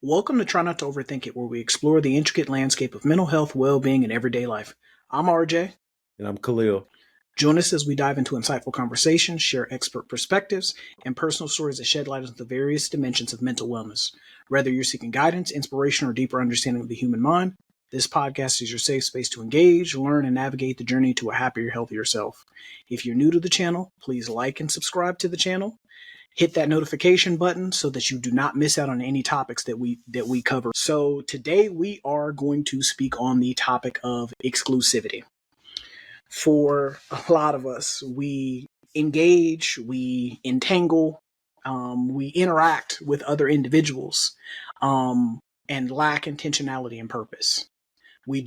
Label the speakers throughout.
Speaker 1: Welcome to Try Not to Overthink It, where we explore the intricate landscape of mental health, well being, and everyday life. I'm RJ.
Speaker 2: And I'm Khalil.
Speaker 1: Join us as we dive into insightful conversations, share expert perspectives, and personal stories that shed light on the various dimensions of mental wellness. Whether you're seeking guidance, inspiration, or deeper understanding of the human mind, this podcast is your safe space to engage, learn, and navigate the journey to a happier, healthier self. If you're new to the channel, please like and subscribe to the channel. Hit that notification button so that you do not miss out on any topics that we cover. So today we are going to speak on the topic of exclusivity. For a lot of us, we engage, we entangle, we interact with other individuals, and lack intentionality and purpose. We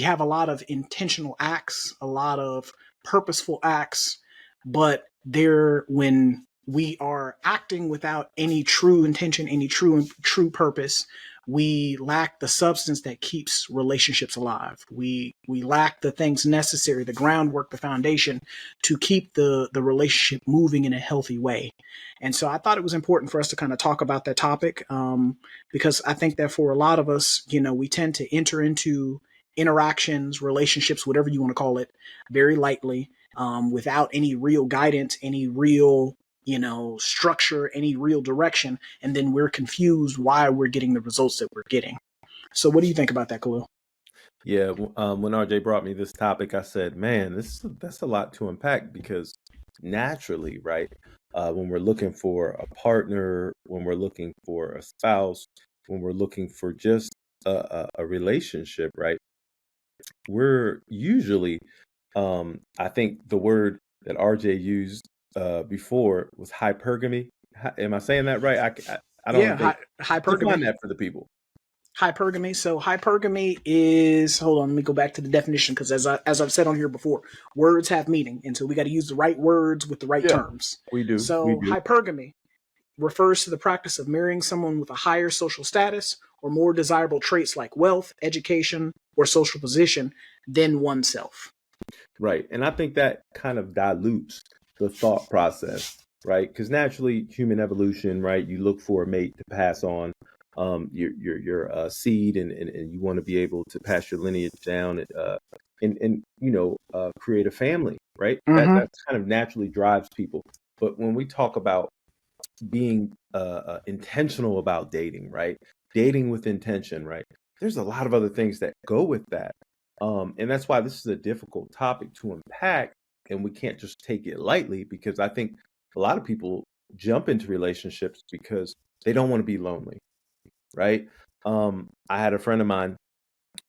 Speaker 1: have a lot of intentional acts, a lot of purposeful acts, but when we are acting without any true intention, any true purpose, we lack the substance that keeps relationships alive. We lack the things necessary, the groundwork, the foundation to keep the relationship moving in a healthy way. And so I thought it was important for us to kind of talk about that topic, because I think that for a lot of us, we tend to enter into interactions, relationships, whatever you want to call it, very lightly, without any real guidance, any real structure, any real direction, and then we're confused why we're getting the results that we're getting. So what do you think about that, Khalil?
Speaker 2: Yeah, when RJ brought me this topic, I said, man, that's a lot to unpack because naturally, right, when we're looking for a partner, when we're looking for a spouse, when we're looking for just a relationship, right, we're usually, I think the word that RJ used before was hypergamy. Am I saying that right? I don't
Speaker 1: Yeah,
Speaker 2: think. Define
Speaker 1: hypergamy.
Speaker 2: that for the people.
Speaker 1: Hypergamy. So hypergamy is, hold on, let me go back to the definition, because as I've said on here before, words have meaning, and so we got to use the right words with the right
Speaker 2: Yeah,
Speaker 1: terms.
Speaker 2: we do. We
Speaker 1: So
Speaker 2: do.
Speaker 1: hypergamy refers to the practice of marrying someone with a higher social status or more desirable traits like wealth, education, or social position than oneself.
Speaker 2: Right. And I think that kind of dilutes the thought process, right? Because naturally, human evolution, right? You look for a mate to pass on your seed, and you want to be able to pass your lineage down, and create a family, right?
Speaker 1: Mm-hmm.
Speaker 2: That kind of naturally drives people. But when we talk about being intentional about dating, right? Dating with intention, right? There's a lot of other things that go with that. And that's why this is a difficult topic to unpack, and we can't just take it lightly because I think a lot of people jump into relationships because they don't want to be lonely, right? I had a friend of mine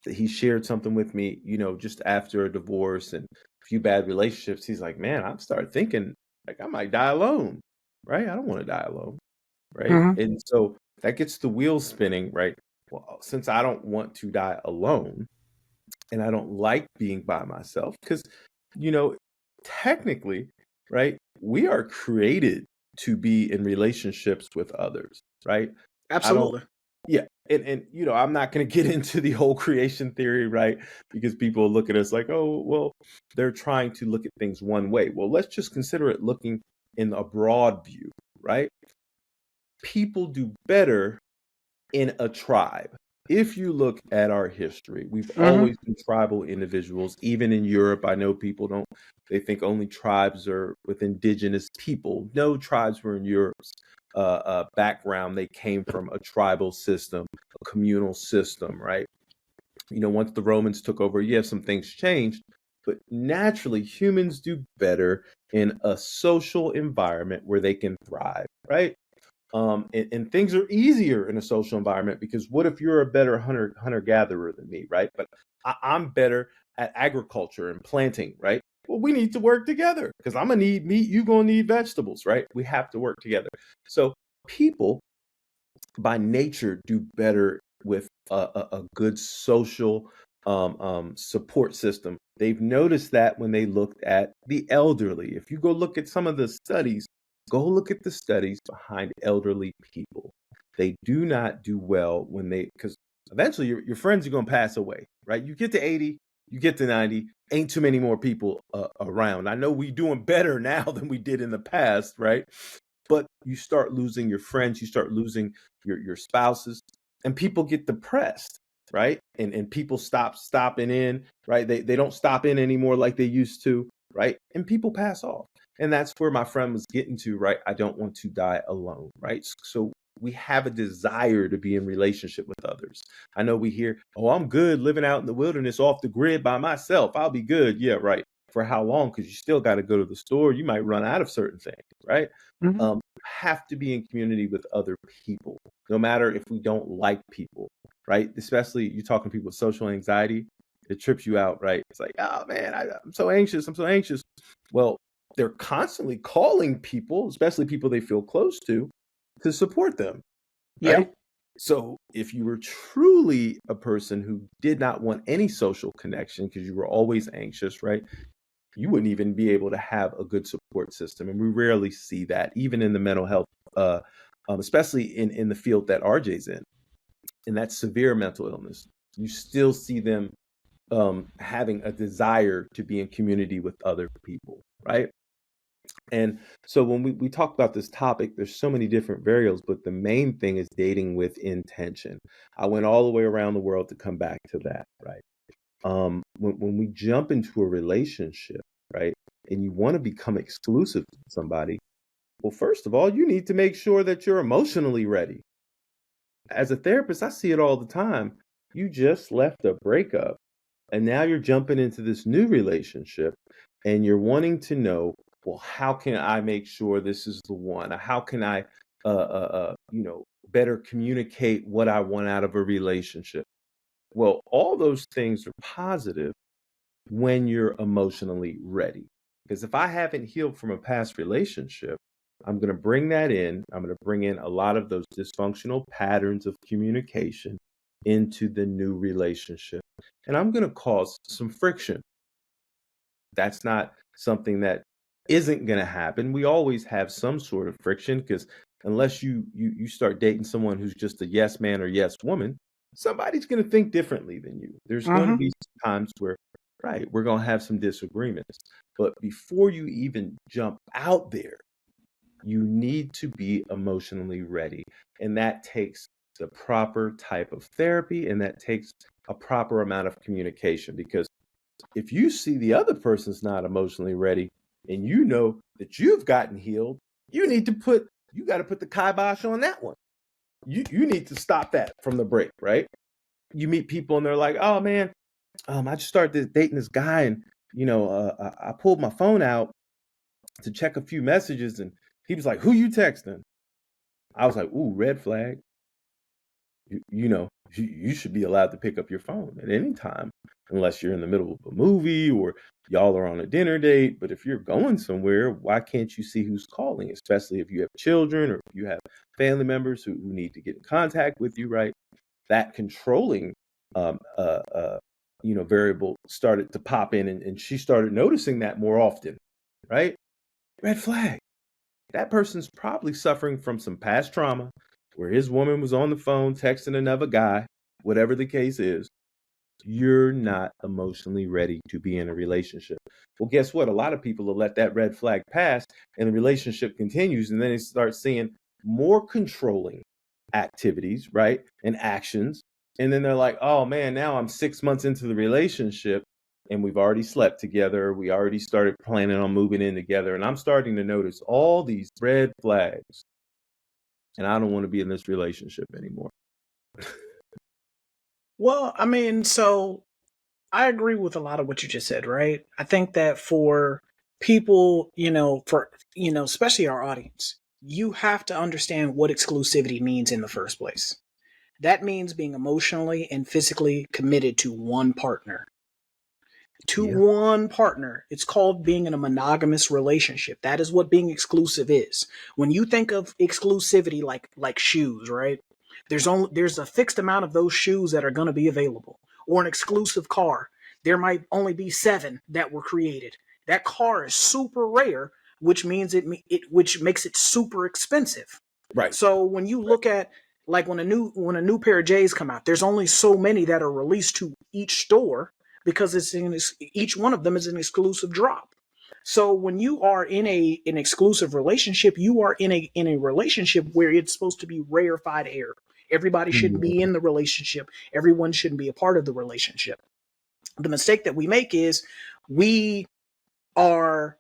Speaker 2: that he shared something with me, just after a divorce and a few bad relationships. He's like, man, I've started thinking like I might die alone, right? I don't want to die alone, right?
Speaker 1: Mm-hmm.
Speaker 2: And so that gets the wheels spinning, right? Well, since I don't want to die alone and I don't like being by myself, because, you know, technically, right, we are created to be in relationships with others, right? I don't,
Speaker 1: Absolutely.
Speaker 2: yeah. And I'm not going to get into the whole creation theory, right? Because people look at us like, oh, well, they're trying to look at things one way. Well, let's just consider it looking in a broad view, right? People do better in a tribe. If you look at our history, we've
Speaker 1: Mm-hmm.
Speaker 2: always been tribal individuals. Even in Europe, I know people they think only tribes are with indigenous people. No, tribes were in Europe's background. They came from a tribal system, a communal system, right? Once the Romans took over, yes, some things changed, but naturally humans do better in a social environment where they can thrive, right? And things are easier in a social environment because what if you're a better hunter gatherer than me, right? But I'm better at agriculture and planting, right? Well, we need to work together because I'm gonna need meat, you're gonna need vegetables, right? We have to work together. So people by nature do better with a good social support system. They've noticed that when they looked at the elderly. If you go look at some of the studies, go look at the studies behind elderly people. They do not do well because eventually your friends are going to pass away, right? You get to 80, you get to 90, ain't too many more people around. I know we doing better now than we did in the past, right? But you start losing your friends, you start losing your spouses. and people get depressed, right? And people stop stopping in, right? They don't stop in anymore like they used to, right? And people pass off. And that's where my friend was getting to, right? I don't want to die alone, right? So we have a desire to be in relationship with others. I know we hear, oh, I'm good living out in the wilderness off the grid by myself. I'll be good. Yeah, right. For how long? Because you still got to go to the store. You might run out of certain things, right?
Speaker 1: Mm-hmm.
Speaker 2: Have to be in community with other people, no matter if we don't like people, right? Especially you talking to people with social anxiety, it trips you out, right? It's like, oh man, I'm so anxious. I'm so anxious. Well, they're constantly calling people, especially people they feel close to support them,
Speaker 1: Yeah.
Speaker 2: right? So if you were truly a person who did not want any social connection because you were always anxious, right? You wouldn't even be able to have a good support system. And we rarely see that, even in the mental health, especially in the field that RJ's in that severe mental illness. You still see them having a desire to be in community with other people, right? And so when we talk about this topic, there's so many different variables, but the main thing is dating with intention. I went all the way around the world to come back to that, right? When we jump into a relationship, right, and you want to become exclusive to somebody, well, first of all, you need to make sure that you're emotionally ready. As a therapist, I see it all the time. You just left a breakup and now you're jumping into this new relationship and you're wanting to know, well, how can I make sure this is the one? How can I, better communicate what I want out of a relationship? Well, all those things are positive when you're emotionally ready. Because if I haven't healed from a past relationship, I'm going to bring that in. I'm going to bring in a lot of those dysfunctional patterns of communication into the new relationship. And I'm going to cause some friction. That's not something that isn't going to happen. We always have some sort of friction because unless you start dating someone who's just a yes man or yes woman, somebody's going to think differently than you. There's going to
Speaker 1: Mm-hmm.
Speaker 2: be times where, right, we're going to have some disagreements. But before you even jump out there, you need to be emotionally ready. And that takes the proper type of therapy and that takes a proper amount of communication. Because if you see the other person's not emotionally ready and you know that you've gotten healed, you got to put the kibosh on that one. You need to stop that from the break, right? You meet people and they're like, oh man, I just started dating this guy and, I pulled my phone out to check a few messages and he was like, who you texting? I was like, ooh, red flag. You should be allowed to pick up your phone at any time, unless you're in the middle of a movie or y'all are on a dinner date. But if you're going somewhere, why can't you see who's calling, especially if you have children or if you have family members who need to get in contact with you, right? That controlling, variable started to pop in and she started noticing that more often, right? Red flag. That person's probably suffering from some past trauma where his woman was on the phone texting another guy, whatever the case is. You're not emotionally ready to be in a relationship. Well, guess what? A lot of people will let that red flag pass and the relationship continues. And then they start seeing more controlling activities, right? And actions. And then they're like, oh man, now I'm 6 months into the relationship and we've already slept together. We already started planning on moving in together. And I'm starting to notice all these red flags. And I don't want to be in this relationship anymore.
Speaker 1: Well, I mean, so I agree with a lot of what you just said, right? I think that for people, especially our audience, you have to understand what exclusivity means in the first place. That means being emotionally and physically committed to one partner. To
Speaker 2: Yeah.
Speaker 1: one partner. It's called being in a monogamous relationship. That is what being exclusive is. When you think of exclusivity like shoes, right? There's a fixed amount of those shoes that are going to be available. Or an exclusive car. There might only be 7 that were created. That car is super rare, which means which makes it super expensive.
Speaker 2: Right.
Speaker 1: So when you look at like when a new pair of J's come out, there's only so many that are released to each store because each one of them is an exclusive drop. So when you are in an exclusive relationship, you are in a relationship where it's supposed to be rarefied air. Everybody shouldn't be in the relationship. Everyone shouldn't be a part of the relationship. The mistake that we make is we are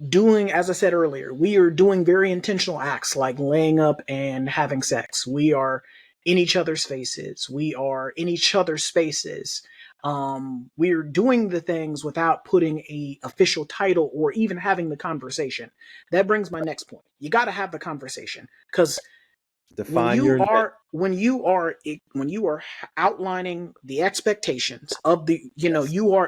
Speaker 1: doing, as I said earlier, we are doing very intentional acts like laying up and having sex. We are in each other's faces. We are in each other's spaces. We're doing the things without putting a official title or even having the conversation. That brings my next point. You got to have the conversation, because when you are outlining the expectations of the,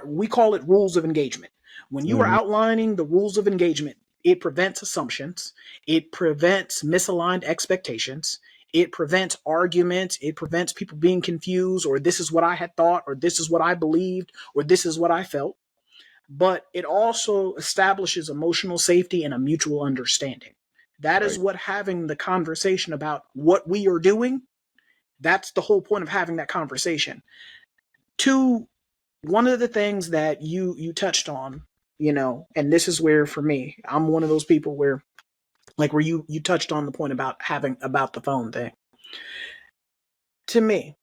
Speaker 1: we call it rules of engagement. When you are outlining the rules of engagement, it prevents assumptions, it prevents misaligned expectations, it prevents arguments, it prevents people being confused, or this is what I had thought, or this is what I believed, or this is what I felt. But it also establishes emotional safety and a mutual understanding. That is what having the conversation about what we are doing, that's the whole point of having that conversation. One of the things that you touched on, and this is where, for me, I'm one of those people where, like, where you touched on the point about the phone thing. To me,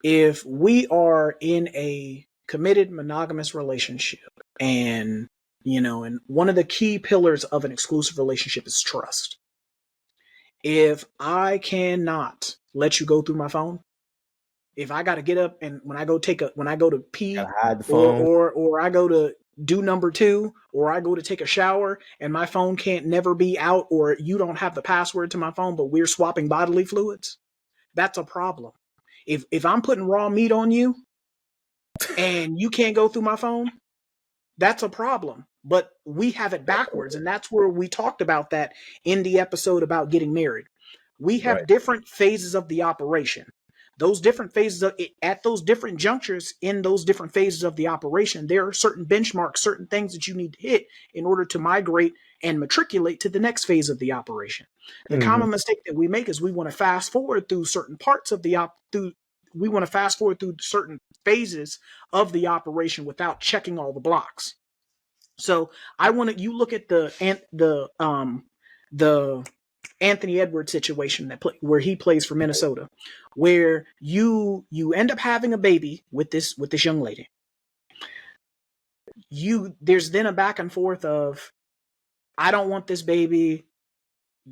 Speaker 1: if we are in a committed monogamous relationship, and and one of the key pillars of an exclusive relationship is trust. If I cannot let you go through my phone, if I got to get up and when I go to pee, or I go to do number two, or I go to take a shower and my phone can't never be out, or you don't have the password to my phone, but we're swapping bodily fluids, that's a problem. If I'm putting raw meat on you and you can't go through my phone, that's a problem. But we have it backwards, and that's where we talked about that in the episode about getting married. We have different phases of the operation. Those different phases at those different junctures in those different phases of the operation, there are certain benchmarks, certain things that you need to hit in order to migrate and matriculate to the next phase of the operation. The common mistake that we make is we want to fast forward through certain parts of we want to fast forward through certain phases of the operation without checking all the blocks. So I want you look at the Anthony Edwards situation where he plays for Minnesota, where you end up having a baby with this young lady. There's then a back and forth of, I don't want this baby.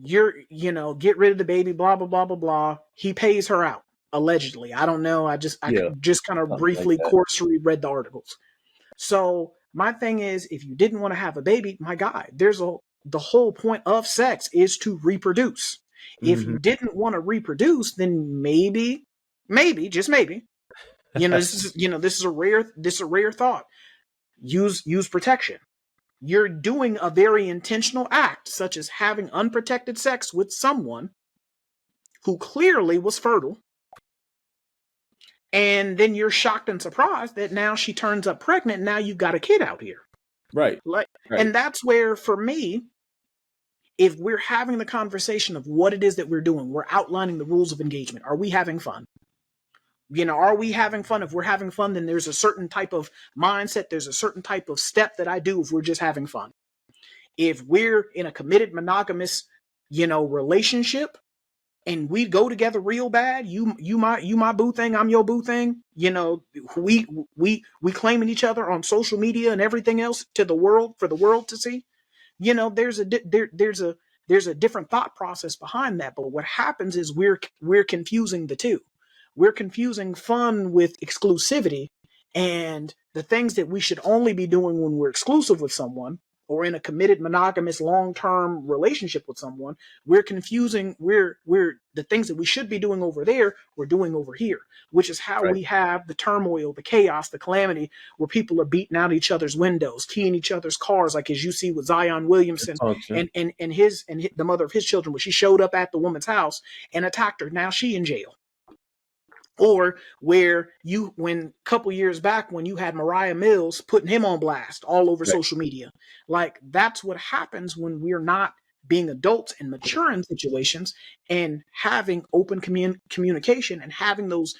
Speaker 1: Get rid of the baby, blah, blah, blah, blah, blah. He pays her out, allegedly. I don't know. I just kind of briefly cursory read the articles. So my thing is, if you didn't want to have a baby, my God, the whole point of sex is to reproduce. If you didn't want to reproduce, then maybe, just maybe, this is a rare thought. Use protection. You're doing a very intentional act, such as having unprotected sex with someone who clearly was fertile. And then you're shocked and surprised that now she turns up pregnant, and now you've got a kid out here.
Speaker 2: Right.
Speaker 1: And that's where, for me, if we're having the conversation of what it is that we're doing, we're outlining the rules of engagement. Are we having fun? Are we having fun? If we're having fun, then there's a certain type of mindset. There's a certain type of step that I do if we're just having fun. If we're in a committed monogamous, relationship, and we go together real bad, you my boo thing, I'm your boo thing, we claiming each other on social media and everything else for the world to see, there's a different thought process behind that. But what happens is we're confusing the two. We're confusing fun with exclusivity, and the things that we should only be doing when we're exclusive with someone or in a committed monogamous long-term relationship with someone, we're confusing, we're the things that we should be doing over there, we're doing over here, which is how we have the turmoil, the chaos, the calamity, where people are beating out each other's windows, keying each other's cars, like as you see with Zion Williamson and the mother of his children, where she showed up at the woman's house and attacked her. Now she in jail. Or where when a couple years back, when you had Mariah Mills putting him on blast all over social media, like that's what happens when we're not being adults and mature in situations and having open communication and having those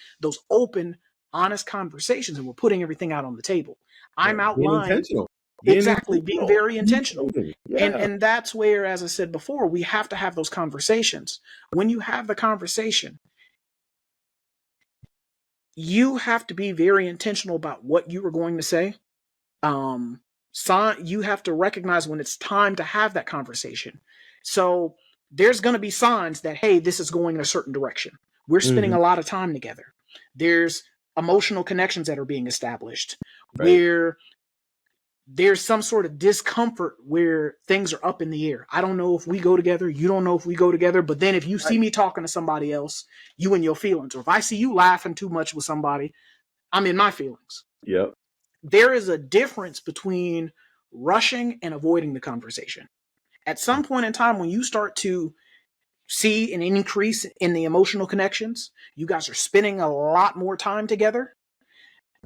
Speaker 1: open, honest conversations, and we're putting everything out on the table. I'm outlining being very intentional. And that's where, as I said before, we have to have those conversations. When you have the conversation, you have to be very intentional about what you are going to say. You have to recognize when it's time to have that conversation. So there's going to be signs that, hey, this is going in a certain direction. We're spending
Speaker 2: Mm-hmm.
Speaker 1: a lot of time together. There's emotional connections that are being established
Speaker 2: Right.
Speaker 1: where there's some sort of discomfort where things are up in the air. I don't know if we go together. You don't know if we go together. But then if you see
Speaker 2: Right.
Speaker 1: me talking to somebody else, you in your feelings. Or if I see you laughing too much with somebody, I'm in my feelings.
Speaker 2: Yep.
Speaker 1: There is a difference between rushing and avoiding the conversation. At some point in time, when you start to see an increase in the emotional connections, you guys are spending a lot more time together.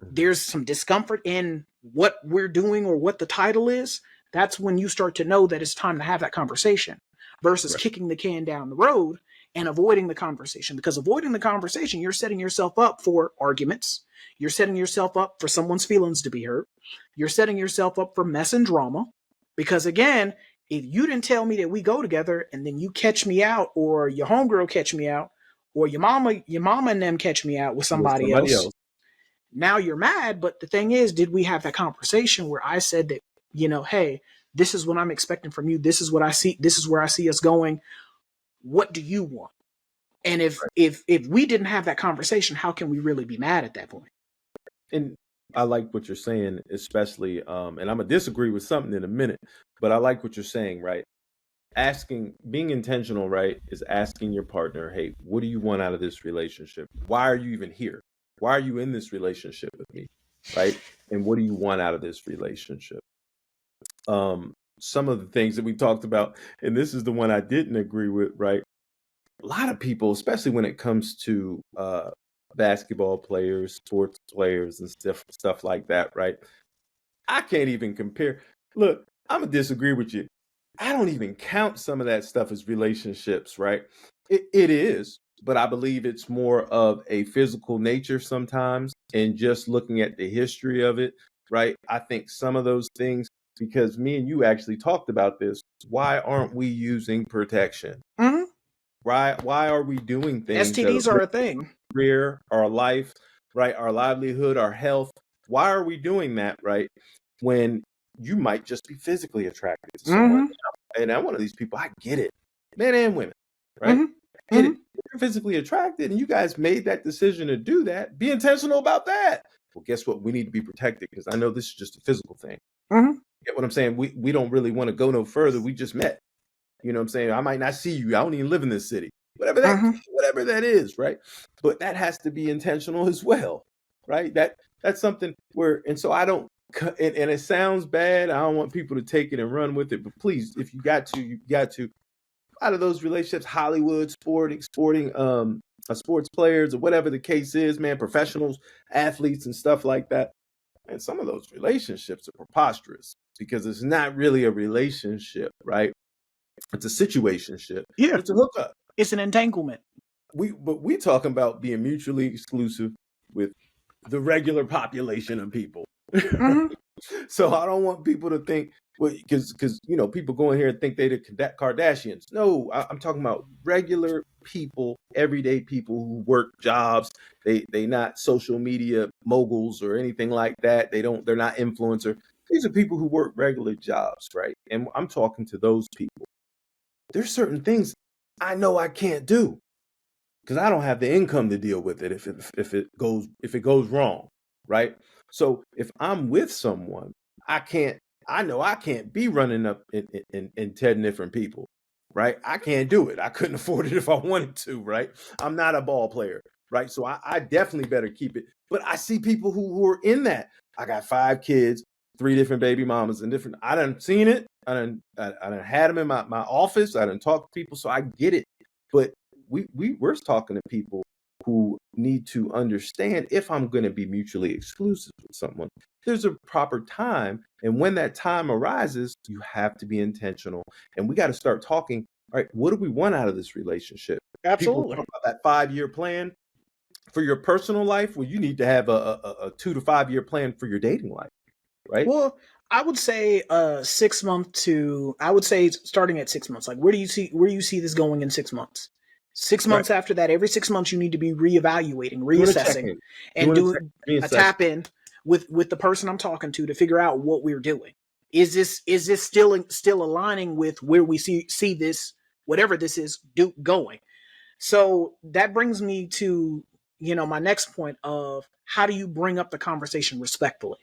Speaker 2: Mm-hmm.
Speaker 1: There's some discomfort in what we're doing or what the title is. That's when you start to know that it's time to have that conversation versus
Speaker 2: Right.
Speaker 1: kicking the can down the road and avoiding the conversation. Because avoiding the conversation, you're setting yourself up for arguments. You're setting yourself up for someone's feelings to be hurt. You're setting yourself up for mess and drama. Because again, if you didn't tell me that we go together and then you catch me out, or your homegirl catch me out, or your mama and them catch me out with
Speaker 2: With
Speaker 1: somebody
Speaker 2: somebody
Speaker 1: else,
Speaker 2: else.
Speaker 1: now you're mad. But the thing is, did we have that conversation where I said that, hey, this is what I'm expecting from you. This is what I see. This is where I see us going. What do you want? And if we didn't have that conversation, how can we really be mad at that point?
Speaker 2: And I like what you're saying, especially, and I'm gonna disagree with something in a minute, but I like what you're saying, right? Being intentional, right, is asking your partner, hey, what do you want out of this relationship? Why are you even here? Why are you in this relationship with me? Right? And what do you want out of this relationship? Some of the things that we talked about, and this is the one I didn't agree with, right? A lot of people, especially when it comes to basketball players, sports players, and stuff like that, right? I can't even compare. Look, I'm gonna disagree with you. I don't even count some of that stuff as relationships, right? It is, but I believe it's more of a physical nature sometimes, and just looking at the history of it, right? I think some of those things, because me and you actually talked about this. Why aren't we using protection?
Speaker 1: Mm-hmm.
Speaker 2: Why are we doing things that
Speaker 1: STDs are a thing.
Speaker 2: career, our life, right? Our livelihood, our health. Why are we doing that, right? When you might just be physically attracted to someone.
Speaker 1: Mm-hmm.
Speaker 2: And I'm one of these people, I get it. Men and women, right?
Speaker 1: Mm-hmm.
Speaker 2: I get it.
Speaker 1: Mm-hmm.
Speaker 2: If you're physically attracted and you guys made that decision to do that, be intentional about that. Well, guess what? We need to be protected, because I know this is just a physical thing.
Speaker 1: Mm-hmm.
Speaker 2: Get what I'm saying? We don't really want to go no further. We just met. You know what I'm saying? I might not see you. I don't even live in this city.
Speaker 1: Mm-hmm.
Speaker 2: Whatever that is, right? But that has to be intentional as well, right? That's something where, and so I don't, and it sounds bad. I don't want people to take it and run with it, but please, if you got to, you got to. Out of those relationships, Hollywood, sporting, sports players, or whatever the case is, man, professionals, athletes, and stuff like that. And some of those relationships are preposterous, because it's not really a relationship, right? It's a situationship.
Speaker 1: Yeah,
Speaker 2: It's a hookup.
Speaker 1: it's an entanglement.
Speaker 2: But we talking about being mutually exclusive with the regular population of people.
Speaker 1: Mm-hmm.
Speaker 2: So I don't want people to think, well, because people go in here and think they the Kardashians. No, I'm talking about regular people, everyday people who work jobs. They not social media moguls or anything like that. They're not influencer. These are people who work regular jobs, right? And I'm talking to those people. There's certain things I know I can't do, because I don't have the income to deal with it if it goes wrong, right? So if I'm with someone, I can't. I know I can't be running up and 10 different people, right? I can't do it. I couldn't afford it if I wanted to, right? I'm not a ball player, right? So I definitely better keep it. But I see people who are in that. I got 5 kids, 3 different baby mamas, and different. I done seen it. I done had them in my office. I done talked to people, so I get it. But we're talking to people who need to understand, if I'm going to be mutually exclusive with someone, there's a proper time. And when that time arises, you have to be intentional. And we got to start talking. All right, what do we want out of this relationship? People
Speaker 1: Absolutely.
Speaker 2: talk about that 5-year plan for your personal life. Well, you need to have a 2 to 5 year plan for your dating life, right?
Speaker 1: Well, I would say 6 month to I would say starting at 6 months. Like where do you see this going in 6 months? 6 months after that, every 6 months, you need to be reevaluating,
Speaker 2: Doing a
Speaker 1: reassessing,
Speaker 2: check-in.
Speaker 1: and doing a
Speaker 2: Reassess.
Speaker 1: tap in with the person I'm talking to figure out what we're doing. Is this still aligning with where we see this, whatever this is, going? So that brings me to, my next point of how do you bring up the conversation respectfully?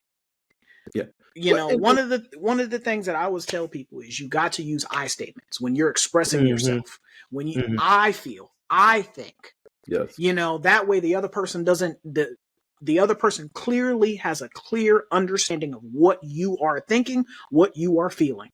Speaker 2: Yeah.
Speaker 1: One of the things that I always tell people is you got to use I statements when you're expressing yourself. When you I feel, I think.
Speaker 2: Yes.
Speaker 1: That way the other person doesn't the other person clearly has a clear understanding of what you are thinking, what you are feeling.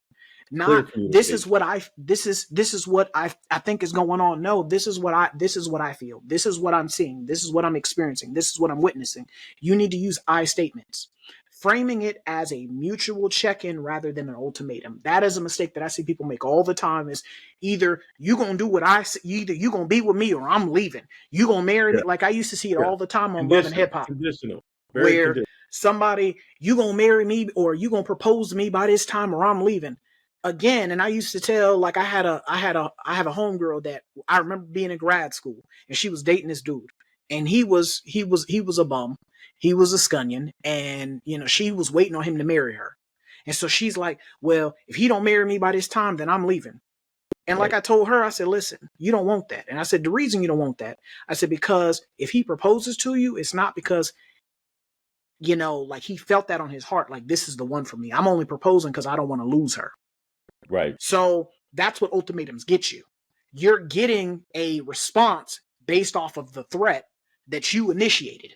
Speaker 1: Not this is what I think is going on. No, this is what I feel. This is what I'm seeing. This is what I'm experiencing. This is what I'm witnessing. You need to use I statements. Framing it as a mutual check-in rather than an ultimatum. That is a mistake that I see people make all the time. Is either you gonna do what I say, either you gonna be with me or I'm leaving. You gonna marry me? Like I used to see it all the time on Love and Hip Hop.
Speaker 2: Conditional.
Speaker 1: Where somebody, you gonna marry me or you gonna propose to me by this time or I'm leaving. Again, and I used to tell, like I have a homegirl that I remember being in grad school and she was dating this dude. And he was a bum. He was a scunion, and she was waiting on him to marry her. And so she's like, well, if he don't marry me by this time, then I'm leaving. And like I told her, I said, listen, you don't want that. And I said, the reason you don't want that, I said, because if he proposes to you, it's not because, like he felt that on his heart, like this is the one for me. I'm only proposing because I don't want to lose her.
Speaker 2: Right.
Speaker 1: So that's what ultimatums get you. You're getting a response based off of the threat that you initiated.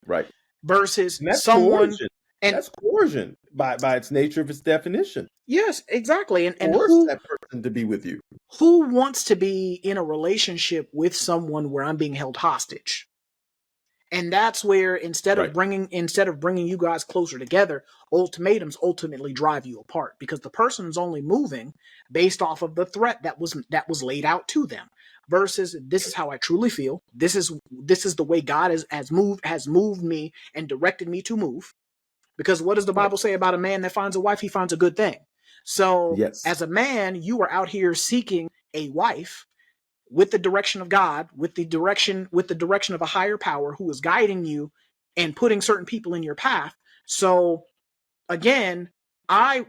Speaker 2: Right.
Speaker 1: Versus someone.
Speaker 2: Coercion. And that's coercion by its nature of its definition.
Speaker 1: Yes, exactly. And
Speaker 2: force that person to be with you.
Speaker 1: Who wants to be in a relationship with someone where I'm being held hostage? And that's where instead of bringing you guys closer together, ultimatums ultimately drive you apart because the person's only moving based off of the threat that was laid out to them. Versus this is how I truly feel. This is the way God has moved me and directed me to move. Because what does the Bible say about a man that finds a wife? He finds a good thing. So as a man, you are out here seeking a wife with the direction of God, with the direction of a higher power who is guiding you and putting certain people in your path. So again, I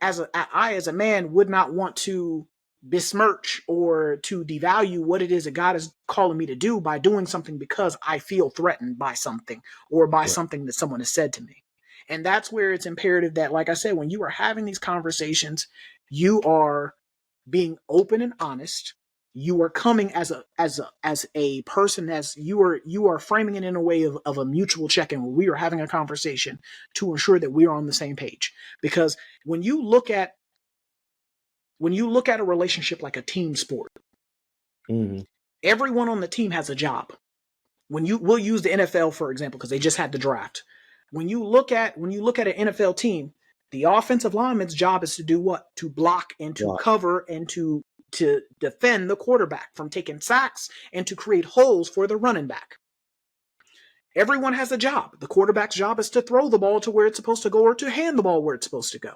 Speaker 1: as a man would not want to besmirch or to devalue what it is that God is calling me to do by doing something because I feel threatened by something or by something that someone has said to me. And that's where it's imperative that, like I said, when you are having these conversations, you are being open and honest. You are coming as a person, as you are framing it in a way of a mutual check-in where we are having a conversation to ensure that we are on the same page. Because when you look at a relationship like a team sport, everyone on the team has a job. We'll use the NFL for example because they just had the draft. When you look at an NFL team, the offensive lineman's job is to do what? To block and to cover and to defend the quarterback from taking sacks and to create holes for the running back. Everyone has a job. The quarterback's job is to throw the ball to where it's supposed to go or to hand the ball where it's supposed to go.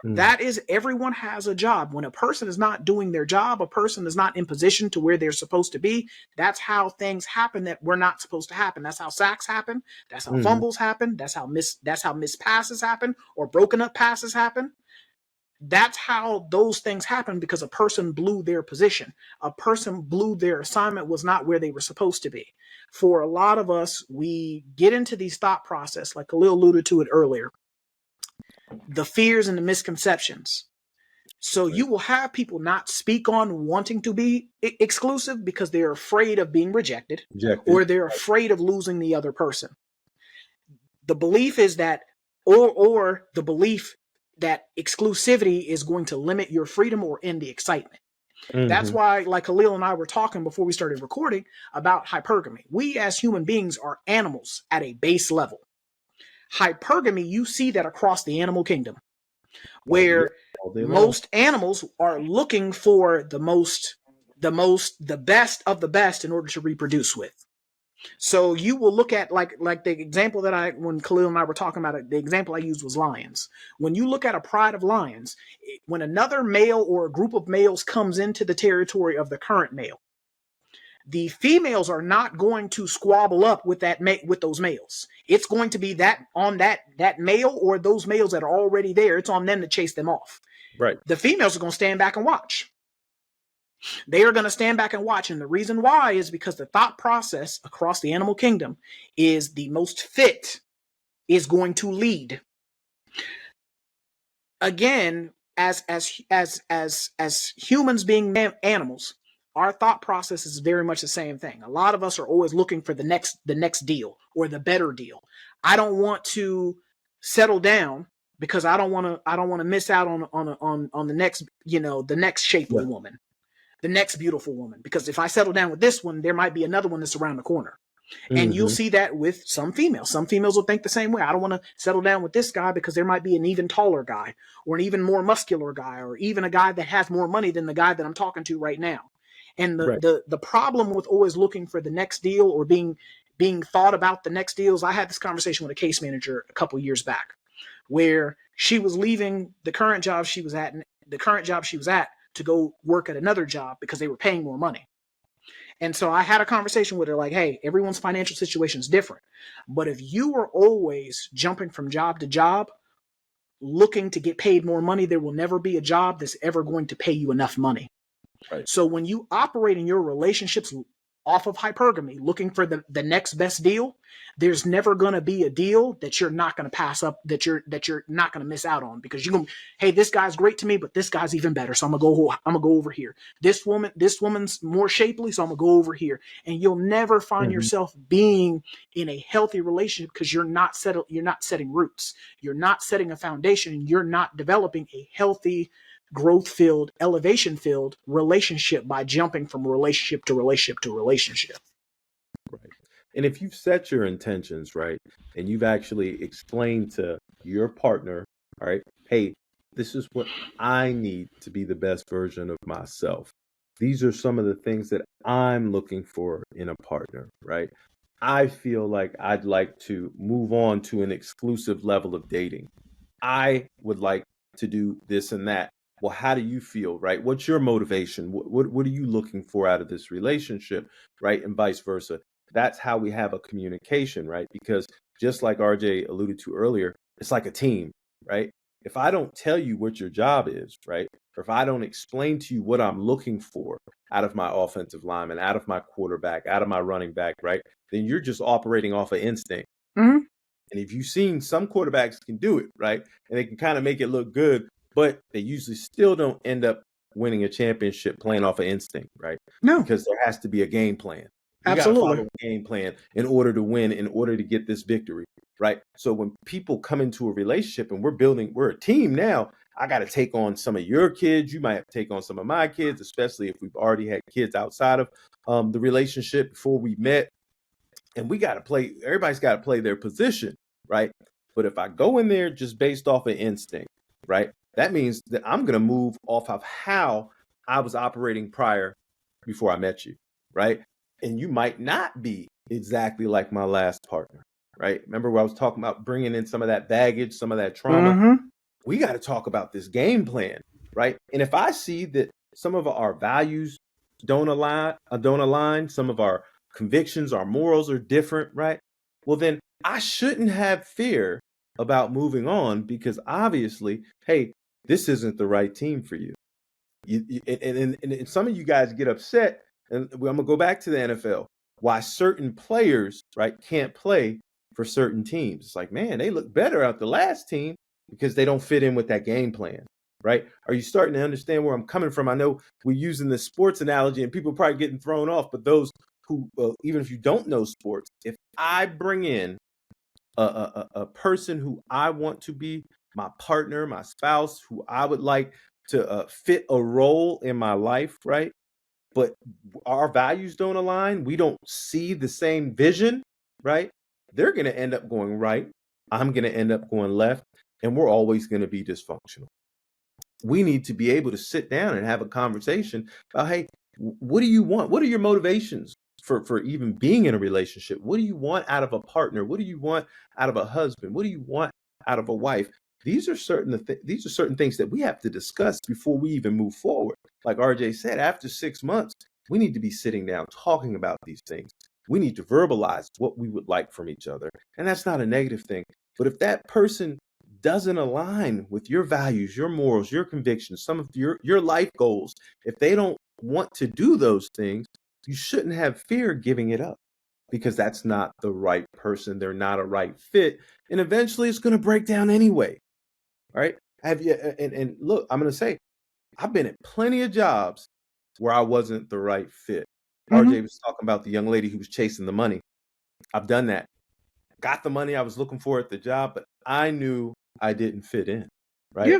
Speaker 1: That is, everyone has a job. When a person is not doing their job, a person is not in position to where they're supposed to be, that's how things happen that were not supposed to happen. That's how sacks happen. That's how fumbles happen. That's how missed passes happen or broken up passes happen. That's how those things happen because a person blew their position. A person blew their assignment, was not where they were supposed to be. For a lot of us, we get into these thought process, like Khalil alluded to it earlier, the fears and the misconceptions. So you will have people not speak on wanting to be exclusive because they're afraid of being rejected. Or they're afraid of losing the other person. The belief is that, or the belief that exclusivity is going to limit your freedom or end the excitement. That's why, like Khalil and I were talking before we started recording about hypergamy. We as human beings are animals at a base level. Hypergamy, you see that across the animal kingdom, where most animals are looking for the best of the best in order to reproduce with. So you will look at like the example that when Khalil and I were talking about it, the example I used was lions. When you look at a pride of lions, when another male or a group of males comes into the territory of the current male, the females are not going to squabble up with with those males. It's going to be that on that male or those males that are already there. It's on them to chase them off.
Speaker 2: Right.
Speaker 1: The females are going to stand back and watch. They are going to stand back and watch. And the reason why is because the thought process across the animal kingdom is the most fit is going to lead. Again, as humans being animals, our thought process is very much the same thing. A lot of us are always looking for the next deal or the better deal. I don't want to settle down because I don't want to miss out on the next, the next shapely woman, the next beautiful woman. Because if I settle down with this one, there might be another one that's around the corner. And you'll see that with some females. Some females will think the same way. I don't want to settle down with this guy because there might be an even taller guy or an even more muscular guy or even a guy that has more money than the guy that I'm talking to right now. And the problem with always looking for the next deal or being thought about the next deals, I had this conversation with a case manager a couple years back where she was leaving the current job she was at to go work at another job because they were paying more money. And so I had a conversation with her like, hey, everyone's financial situation is different. But if you are always jumping from job to job, looking to get paid more money, there will never be a job that's ever going to pay you enough money.
Speaker 2: Right.
Speaker 1: So when you operate in your relationships off of hypergamy, looking for the next best deal, there's never going to be a deal that you're not going to pass up, that you're not going to miss out on, because you're going, hey, this guy's great to me, but this guy's even better, so I'm gonna go over here. This woman's more shapely, so I'm gonna go over here. And you'll never find yourself being in a healthy relationship because you're not setting roots, you're not setting a foundation, and you're not developing a healthy, growth-filled, elevation-filled relationship by jumping from relationship to relationship to relationship.
Speaker 2: Right. And if you've set your intentions, right, and you've actually explained to your partner, all right, hey, this is what I need to be the best version of myself. These are some of the things that I'm looking for in a partner, right? I feel like I'd like to move on to an exclusive level of dating. I would like to do this and that. Well, how do you feel, right? What's your motivation? What are you looking for out of this relationship, right? And vice versa. That's how we have a communication, right? Because just like RJ alluded to earlier, it's like a team, right? If I don't tell you what your job is, right? Or if I don't explain to you what I'm looking for out of my offensive lineman, out of my quarterback, out of my running back, right? Then you're just operating off of instinct.
Speaker 1: Mm-hmm.
Speaker 2: And if you've seen, some quarterbacks can do it, right? And they can kind of make it look good, but they usually still don't end up winning a championship playing off of instinct, right?
Speaker 1: No.
Speaker 2: Because there has to be a game plan. You
Speaker 1: Absolutely.
Speaker 2: got to follow a game plan in order to win, in order to get this victory, right? So when people come into a relationship and we're a team now, I got to take on some of your kids. You might have to take on some of my kids, especially if we've already had kids outside of the relationship before we met. And we got to play, everybody's got to play their position, right? But if I go in there just based off of instinct, right? That means that I'm going to move off of how I was operating prior before I met you, right? And you might not be exactly like my last partner, right? Remember where I was talking about bringing in some of that baggage, some of that trauma? We got to talk about this game plan, right? And if I see that some of our values don't align, some of our convictions, our morals are different, right? Well, then I shouldn't have fear about moving on, because obviously, hey, this isn't the right team for you. And some of you guys get upset, and I'm going to go back to the NFL, why certain players, right, can't play for certain teams. It's like, man, they look better out the last team because they don't fit in with that game plan, right? Are you starting to understand where I'm coming from? I know we're using the sports analogy and people are probably getting thrown off, but those who, even if you don't know sports, if I bring in a person who I want to be my partner, my spouse, who I would like to fit a role in my life, right? But our values don't align, we don't see the same vision, right? They're going to end up going right. I'm going to end up going left, and we're always going to be dysfunctional. We need to be able to sit down and have a conversation about, hey, what do you want? What are your motivations for even being in a relationship? What do you want out of a partner? What do you want out of a husband? What do you want out of a wife? These are certain things that we have to discuss before we even move forward. Like RJ said, after 6 months, We need to be sitting down talking about these things. We need to verbalize what we would like from each other. And that's not a negative thing. But if that person doesn't align with your values, your morals, your convictions, some of your life goals, if they don't want to do those things, you shouldn't have fear giving it up, because that's not the right person. They're not a right fit. And eventually it's going to break down anyway. All right. Have you, and look, I'm going to say, I've been at plenty of jobs where I wasn't the right fit. RJ was talking about the young lady who was chasing the money. I've done that. Got the money I was looking for at the job, but I knew I didn't fit in. Right.
Speaker 1: Yeah.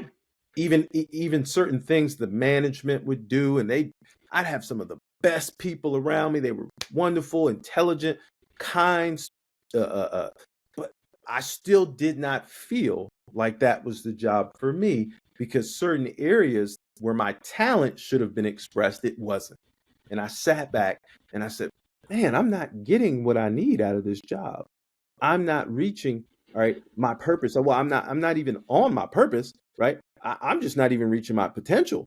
Speaker 2: Even certain things the management would do, and I'd have some of the best people around me. They were wonderful, intelligent, kind, but I still did not feel like that was the job for me, because certain areas where my talent should have been expressed, it wasn't. And I sat back and I said, man, I'm not getting what I need out of this job. I'm not reaching, all right, my purpose. Well, I'm not even on my purpose, right? I'm just not even reaching my potential.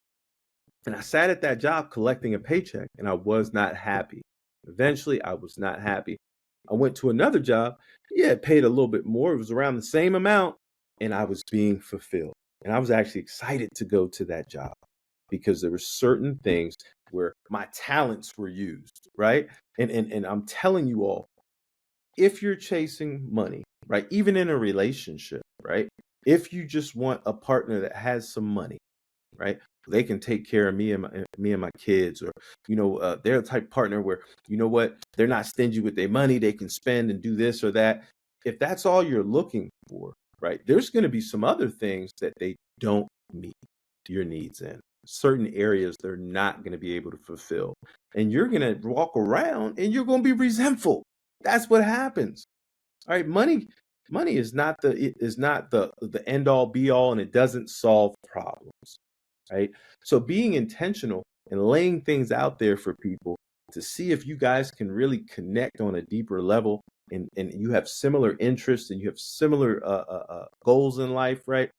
Speaker 2: And I sat at that job collecting a paycheck, and I was not happy. Eventually, I was not happy. I went to another job. Yeah, it paid a little bit more. It was around the same amount, and I was being fulfilled. And I was actually excited to go to that job, because there were certain things where my talents were used, right? And I'm telling you all, if you're chasing money, right, even in a relationship, right, if you just want a partner that has some money, right, they can take care of me and my kids, or they're the type of partner where, you know what, they're not stingy with their money, they can spend and do this or that. If that's all you're looking for, right, there's going to be some other things that they don't meet your needs in. Certain areas they're not going to be able to fulfill, and you're going to walk around and you're going to be resentful. That's what happens. All right, money is not the end all be all, and it doesn't solve problems. Right? So being intentional and laying things out there for people to see if you guys can really connect on a deeper level, and you have similar interests and you have similar goals in life, right?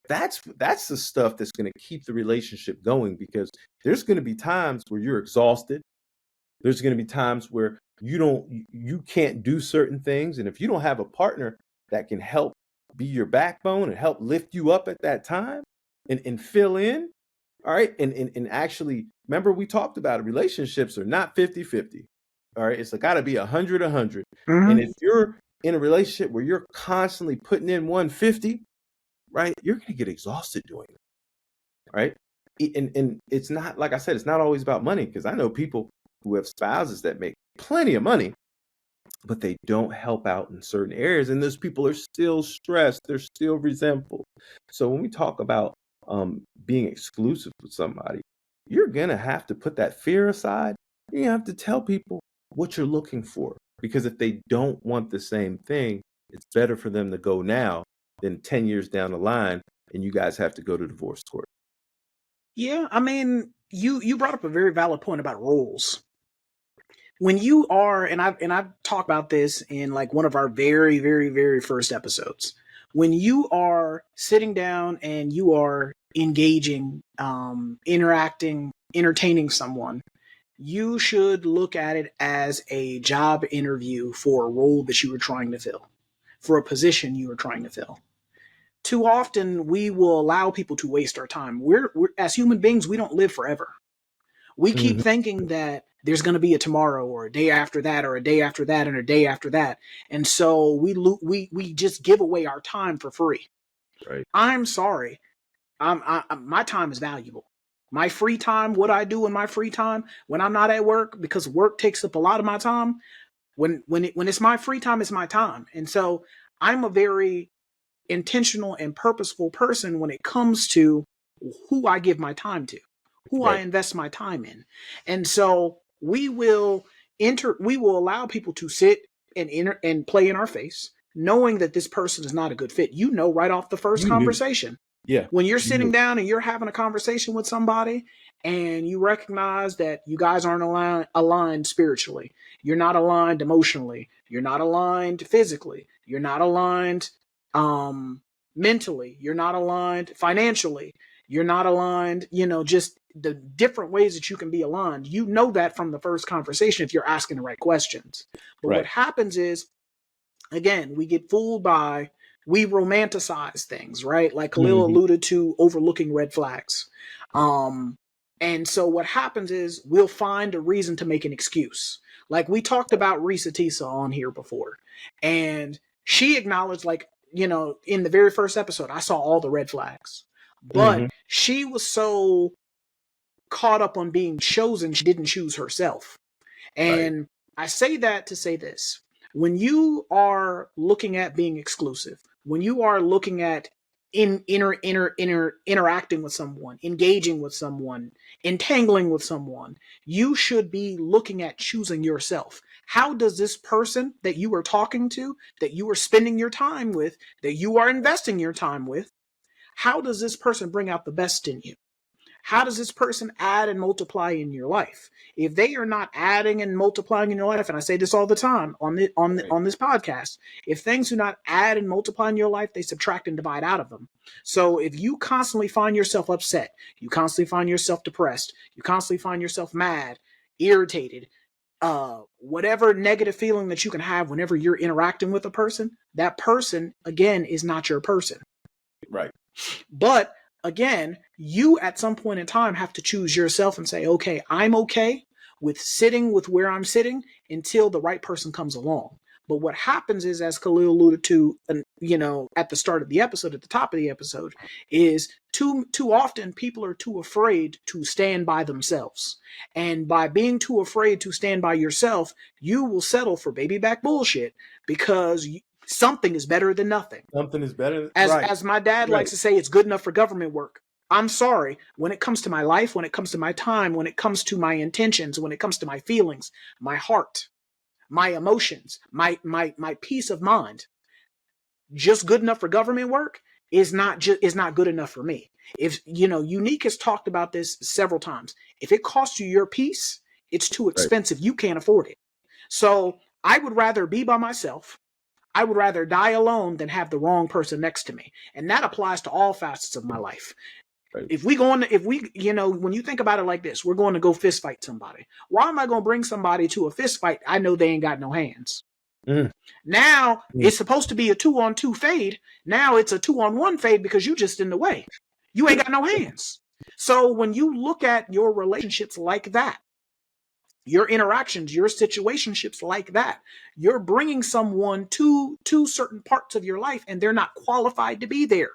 Speaker 2: That's the stuff that's going to keep the relationship going, because there's going to be times where you're exhausted. There's going to be times where you can't do certain things. And if you don't have a partner that can help be your backbone and help lift you up at that time and fill in, all right, and actually, remember we talked about it, relationships are not 50-50. All right, it's got to be 100-100. And if you're in a relationship where you're constantly putting in 150, right, you're going to get exhausted doing it, right? And it's not, like I said, it's not always about money, because I know people who have spouses that make plenty of money, but they don't help out in certain areas, and those people are still stressed, they're still resentful. So when we talk about being exclusive with somebody, you're gonna have to put that fear aside. You have to tell people what you're looking for, because if they don't want the same thing, it's better for them to go now than 10 years down the line and you guys have to go to divorce court.
Speaker 1: Yeah, I mean, you brought up a very valid point about roles. When you are, and I've talked about this in like one of our very, very, very first episodes. When you are sitting down and you are engaging, interacting, entertaining someone, you should look at it as a job interview for a role that you were trying to fill, for a position you were trying to fill. Too often we will allow people to waste our time. We're as human beings, we don't live forever. We keep thinking that there's going to be a tomorrow or a day after that or a day after that and a day after that. And so we just give away our time for free.
Speaker 2: Right.
Speaker 1: I'm sorry. My time is valuable. My free time, what I do in my free time when I'm not at work, because work takes up a lot of my time. When it's my free time, it's my time. And so I'm a very intentional and purposeful person when it comes to who I give my time to, who I invest my time in. And so we will allow people to sit and play in our face, knowing that this person is not a good fit. You know, right off the first conversation.
Speaker 2: Yeah.
Speaker 1: When you're sitting down and you're having a conversation with somebody and you recognize that you guys aren't aligned spiritually, you're not aligned emotionally, you're not aligned physically, you're not aligned mentally, you're not aligned financially, you're not aligned, just the different ways that you can be aligned. You know that from the first conversation if you're asking the right questions. But what happens is, again, we get fooled by, we romanticize things, right? Like Khalil alluded to, overlooking red flags. And so what happens is we'll find a reason to make an excuse. Like we talked about Risa Tisa on here before, and she acknowledged, like, in the very first episode, I saw all the red flags, but she was so caught up on being chosen, she didn't choose herself. And I say that to say this: when you are looking at being exclusive, when you are looking at interacting with someone, engaging with someone, entangling with someone, you should be looking at choosing yourself. How does this person that you are talking to, that you are spending your time with, that you are investing your time with, how does this person bring out the best in you? How does this person add and multiply in your life? If they are not adding and multiplying in your life, and I say this all the time on this podcast, if things do not add and multiply in your life, they subtract and divide out of them. So if you constantly find yourself upset, you constantly find yourself depressed, you constantly find yourself mad, irritated, whatever negative feeling that you can have whenever you're interacting with a person, that person, again, is not your person.
Speaker 2: Right.
Speaker 1: But again, you at some point in time have to choose yourself and say, okay, I'm okay with sitting with where I'm sitting until the right person comes along. But what happens is, as Khalil alluded to, at the start of the episode, at the top of the episode, is too often people are too afraid to stand by themselves. And by being too afraid to stand by yourself, you will settle for baby back bullshit because something is better than nothing.
Speaker 2: Something is better.
Speaker 1: As my dad likes to say, it's good enough for government work. I'm sorry. When it comes to my life, when it comes to my time, when it comes to my intentions, when it comes to my feelings, my heart, my emotions, my peace of mind, just good enough for government work is not good enough for me. If Unique has talked about this several times. If it costs you your peace, it's too expensive. You can't afford it. So I would rather be by myself. I would rather die alone than have the wrong person next to me. And that applies to all facets of my life. If when you think about it like this, we're going to go fist fight somebody. Why am I going to bring somebody to a fist fight? I know they ain't got no hands. Now it's supposed to be a 2-on-2 fade. Now it's a 2-on-1 fade because you just in the way. You ain't got no hands. So when you look at your relationships like that, your interactions, your situationships like that, you're bringing someone to certain parts of your life and they're not qualified to be there.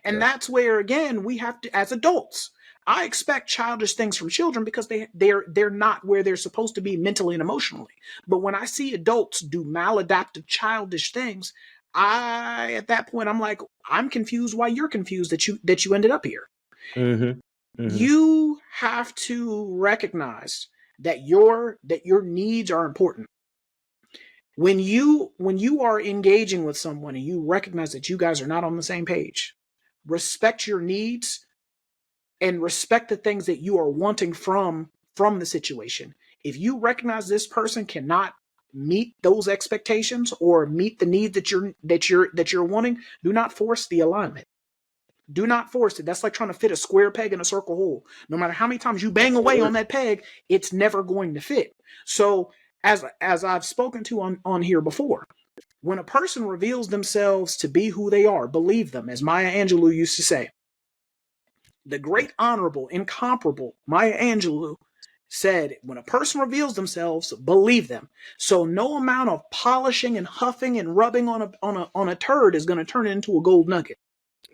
Speaker 1: And that's where, again, we have to, as adults, I expect childish things from children because they're not where they're supposed to be mentally and emotionally. But when I see adults do maladaptive, childish things, at that point, I'm like, I'm confused why you're confused that you ended up here. You have to recognize that your needs are important. When you are engaging with someone and you recognize that you guys are not on the same page, respect your needs and respect the things that you are wanting from the situation. If you recognize this person cannot meet those expectations or meet the need that you're wanting, do not force the alignment. Do not force it. That's like trying to fit a square peg in a circle hole. No matter how many times you bang away on that peg, it's never going to fit. So as I've spoken to on here before, when a person reveals themselves to be who they are, believe them, as Maya Angelou used to say. The great, honorable, incomparable Maya Angelou said, when a person reveals themselves, believe them. So no amount of polishing and huffing and rubbing on a turd is going to turn it into a gold nugget.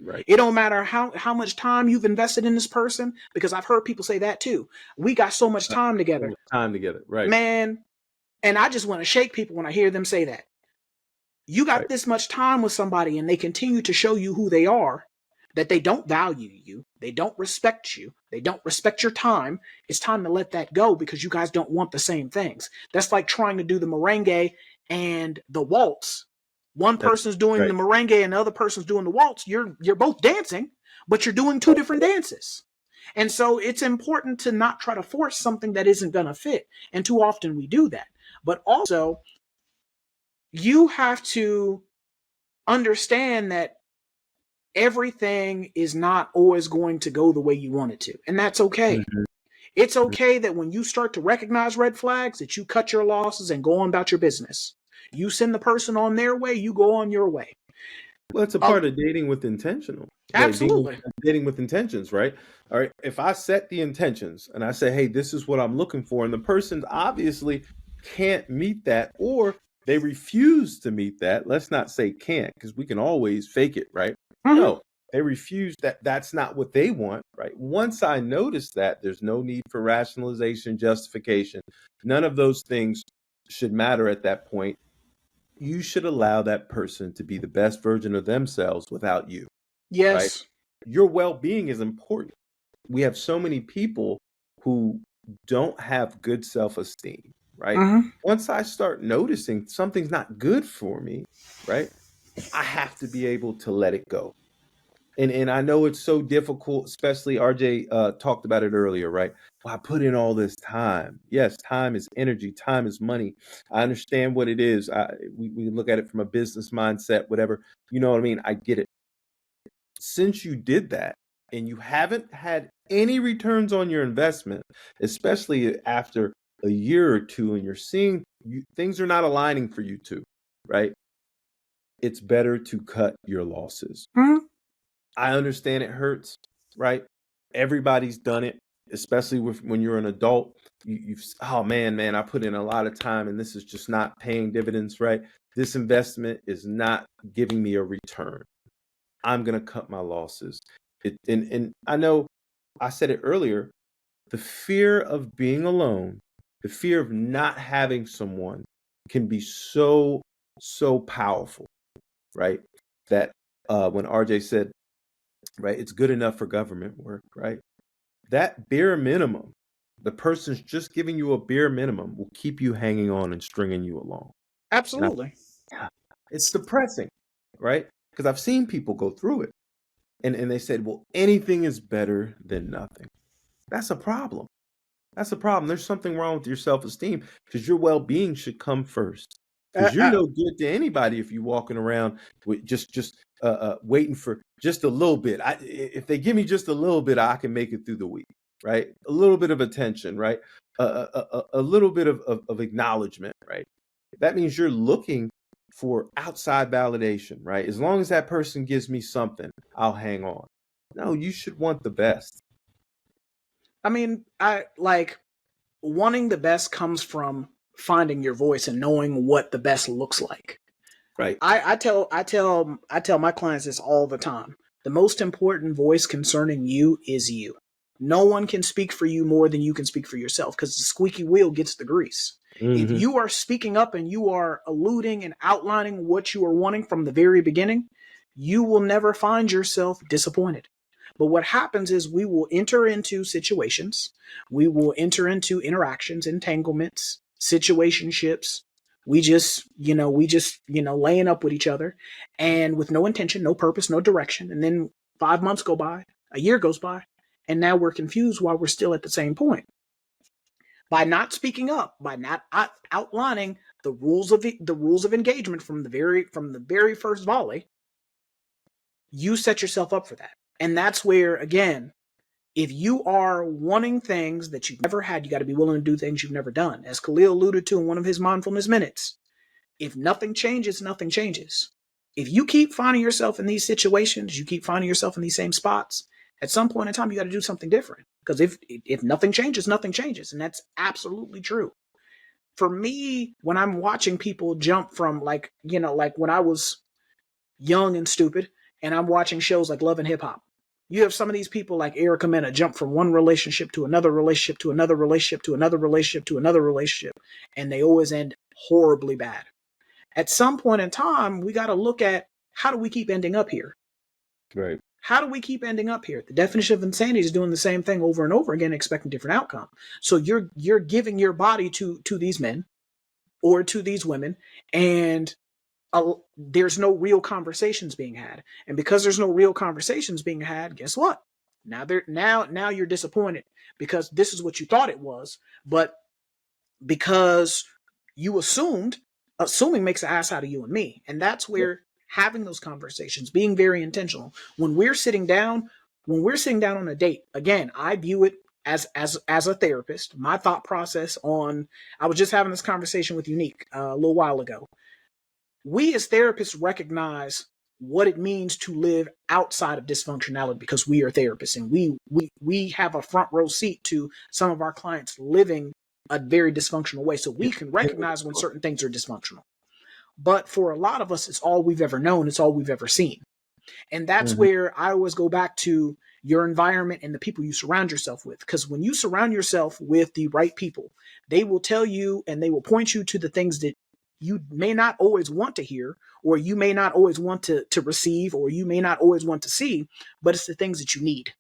Speaker 2: Right.
Speaker 1: It don't matter how much time you've invested in this person, because I've heard people say that too. We got so much time together.
Speaker 2: Right.
Speaker 1: Man, and I just want to shake people when I hear them say that. You got this much time with somebody and they continue to show you who they are, that they don't value you, they don't respect you, they don't respect your time. It's time to let that go because you guys don't want the same things. That's like trying to do the merengue and the waltz. One person's doing the merengue and the other person's doing the waltz. You're both dancing, but you're doing two different dances. And so it's important to not try to force something that isn't going to fit. And too often we do that. But also, you have to understand that everything is not always going to go the way you want it to. And that's okay.
Speaker 2: Mm-hmm.
Speaker 1: It's okay that when you start to recognize red flags, that you cut your losses and go on about your business. You send the person on their way, you go on your way.
Speaker 2: Well, it's a part of dating with intentional, like
Speaker 1: Absolutely.
Speaker 2: dating with intentions, right? All right. If I set the intentions and I say, hey, this is what I'm looking for, and the person obviously can't meet that, or they refuse to meet that, let's not say can't, because we can always fake it, right?
Speaker 1: Mm-hmm.
Speaker 2: No, they refuse that. That's not what they want, right? Once I notice that, there's no need for rationalization, justification. None of those things should matter at that point. You should allow that person to be the best version of themselves without you, right?
Speaker 1: Yes.
Speaker 2: Your well-being is important. We have so many people who don't have good self-esteem, right?
Speaker 1: Mm-hmm.
Speaker 2: Once I start noticing something's not good for me, right? I have to be able to let it go. And I know it's so difficult, especially RJ talked about it earlier, right? Well, I put in all this time. Yes, time is energy, time is money. I understand what it is. We look at it from a business mindset, whatever. You know what I mean? I get it. Since you did that and you haven't had any returns on your investment, especially after a year or two, and you're seeing things are not aligning for you two, right? It's better to cut your losses.
Speaker 1: Mm-hmm.
Speaker 2: I understand it hurts, right? Everybody's done it, especially when you're an adult. You've oh man, I put in a lot of time and this is just not paying dividends, right? This investment is not giving me a return. I'm gonna cut my losses. And I know I said it earlier. The fear of being alone, the fear of not having someone, can be so powerful, right? That when RJ said, right, it's good enough for government work, right? That bare minimum, the person's just giving you a bare minimum, will keep you hanging on and stringing you along. And
Speaker 1: Absolutely.
Speaker 2: it's depressing, right? Because I've seen people go through it and they said, well, anything is better than nothing. That's a problem. That's a problem. There's something wrong with your self-esteem, because your well-being should come first.
Speaker 1: Uh,
Speaker 2: Because you're
Speaker 1: uh,
Speaker 2: no good to anybody if you're walking around with just waiting for just a little bit. If they give me just a little bit, I can make it through the week, right? A little bit of attention, right? A little bit of acknowledgement, right? That means you're looking for outside validation, right? As long as that person gives me something, I'll hang on. No, you should want the best.
Speaker 1: I mean, I like wanting the best comes from finding your voice and knowing what the best looks like.
Speaker 2: Right.
Speaker 1: I tell my clients this all the time. The most important voice concerning you is you. No one can speak for you more than you can speak for yourself, because the squeaky wheel gets the grease. If
Speaker 2: Mm-hmm.
Speaker 1: you are speaking up and you are alluding and outlining what you are wanting from the very beginning, you will never find yourself disappointed. But what happens is we will enter into situations, we will enter into interactions, entanglements, situationships. We just laying up with each other, and with no intention, no purpose, no direction. And then 5 months go by, a year goes by, and now we're confused why we're still at the same point. By not speaking up, by not outlining the rules of engagement from the very first volley, you set yourself up for that. And that's where, again, if you are wanting things that you've never had, you got to be willing to do things you've never done. As Khalil alluded to in one of his mindfulness minutes, if nothing changes, nothing changes. If you keep finding yourself in these situations, you keep finding yourself in these same spots, at some point in time, you got to do something different. Because if nothing changes, nothing changes. And that's absolutely true. For me, when I'm watching people jump from, like when I was young and stupid, and I'm watching shows like Love and Hip Hop, you have some of these people like Erica Mena jump from one relationship to another relationship to another relationship to another relationship to another relationship, and they always end horribly bad. At some point in time, we got to look at, how do we keep ending up here?
Speaker 2: Right.
Speaker 1: How do we keep ending up here? The definition of insanity is doing the same thing over and over again, expecting different outcome. So you're giving your body to these men or to these women, and there's no real conversations being had. And because there's no real conversations being had, guess what? Now you're disappointed, because this is what you thought it was, but because you assuming makes an ass out of you and me. And that's where having those conversations, being very intentional. When we're sitting down on a date, again, I view it as a therapist. My thought process on, I was just having this conversation with Unique a little while ago. We as therapists recognize what it means to live outside of dysfunctionality because we are therapists, and we have a front row seat to some of our clients living a very dysfunctional way. So we can recognize when certain things are dysfunctional. But for a lot of us, it's all we've ever known. It's all we've ever seen. And that's where I always go back to your environment and the people you surround yourself with. Because when you surround yourself with the right people, they will tell you and they will point you to the things that you may not always want to hear, or you may not always want to receive, or you may not always want to see, but it's the things that you need.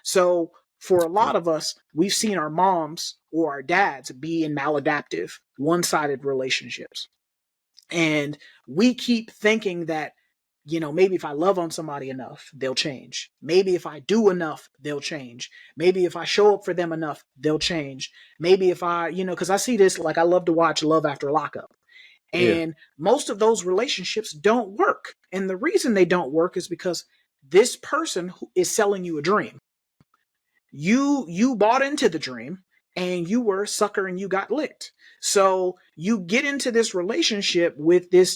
Speaker 1: So for a lot of us, we've seen our moms or our dads be in maladaptive, one-sided relationships. And we keep thinking that, maybe if I love on somebody enough, they'll change. Maybe if I do enough, they'll change. Maybe if I show up for them enough, they'll change. Maybe if I, because I see this, like I love to watch Love After Lockup. And most of those relationships don't work. And the reason they don't work is because this person is selling you a dream. You bought into the dream and you were a sucker and you got licked. So you get into this relationship with you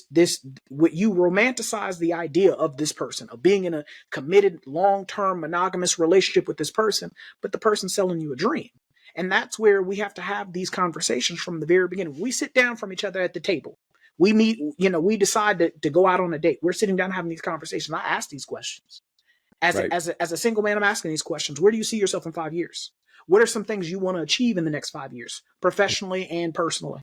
Speaker 1: romanticize the idea of this person, of being in a committed, long-term, monogamous relationship with this person, but the person's selling you a dream. And that's where we have to have these conversations from the very beginning. We sit down from each other at the table. We meet, we decide to go out on a date. We're sitting down having these conversations. I ask these questions. As a single man, I'm asking these questions. Where do you see yourself in 5 years? What are some things you want to achieve in the next 5 years, professionally and personally?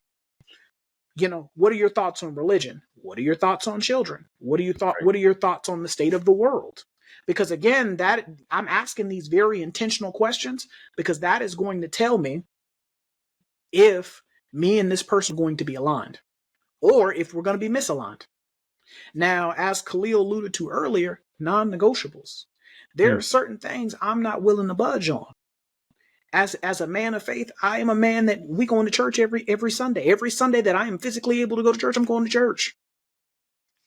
Speaker 1: What are your thoughts on religion? What are your thoughts on children? What are your thoughts on the state of the world? Because again, that I'm asking these very intentional questions because that is going to tell me if me and this person are going to be aligned or if we're going to be misaligned. Now, as Khalil alluded to earlier, non-negotiables. There are certain things I'm not willing to budge on. As a man of faith, I am a man that we go to church every Sunday. Every Sunday that I am physically able to go to church, I'm going to church.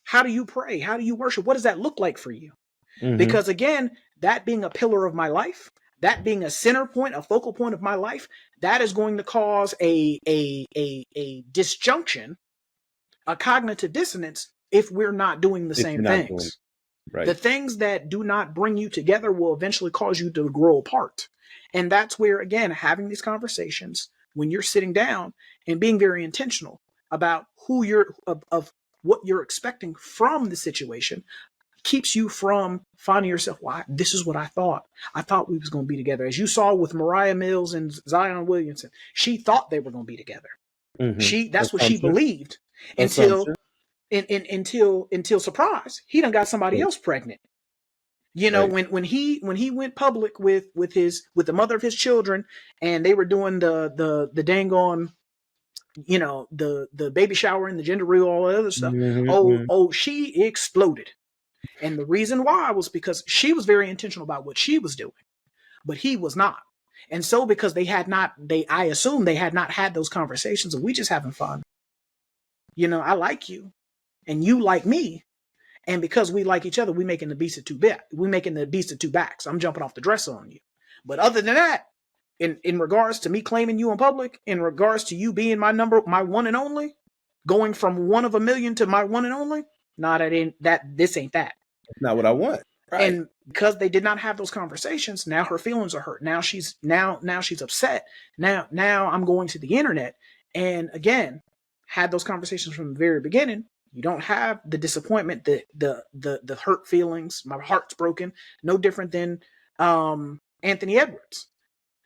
Speaker 1: How do you pray? How do you worship? What does that look like for you? Because again, that being a pillar of my life, that being a center point, a focal point of my life, that is going to cause a disjunction, a cognitive dissonance if we're not doing the same things. Right. The things that do not bring you together will eventually cause you to grow apart. And that's where, again, having these conversations when you're sitting down and being very intentional about of what you're expecting from the situation keeps you from finding yourself, well, this is what I thought. I thought we was going to be together. As you saw with Mariah Mills and Zion Williamson, she thought they were going to be together. That's what she believed until surprise, he done got somebody else pregnant. When he went public with the mother of his children, and they were doing the dang on, the baby shower and the gender reveal, all that other stuff. She exploded. And the reason why was because she was very intentional about what she was doing, but he was not. And so because I assume they had not had those conversations, and we just having fun. I like you and you like me. And because we like each other, we making the beast of two backs. I'm jumping off the dresser on you. But other than that, in regards to me claiming you in public, in regards to you being my one and only, going from one of a million to my one and only, this ain't that.
Speaker 2: That's not what I want. Right.
Speaker 1: And because they did not have those conversations, now her feelings are hurt. Now she's upset. Now I'm going to the internet. And again, had those conversations from the very beginning. You don't have the disappointment, the hurt feelings. My heart's broken. No different than Anthony Edwards.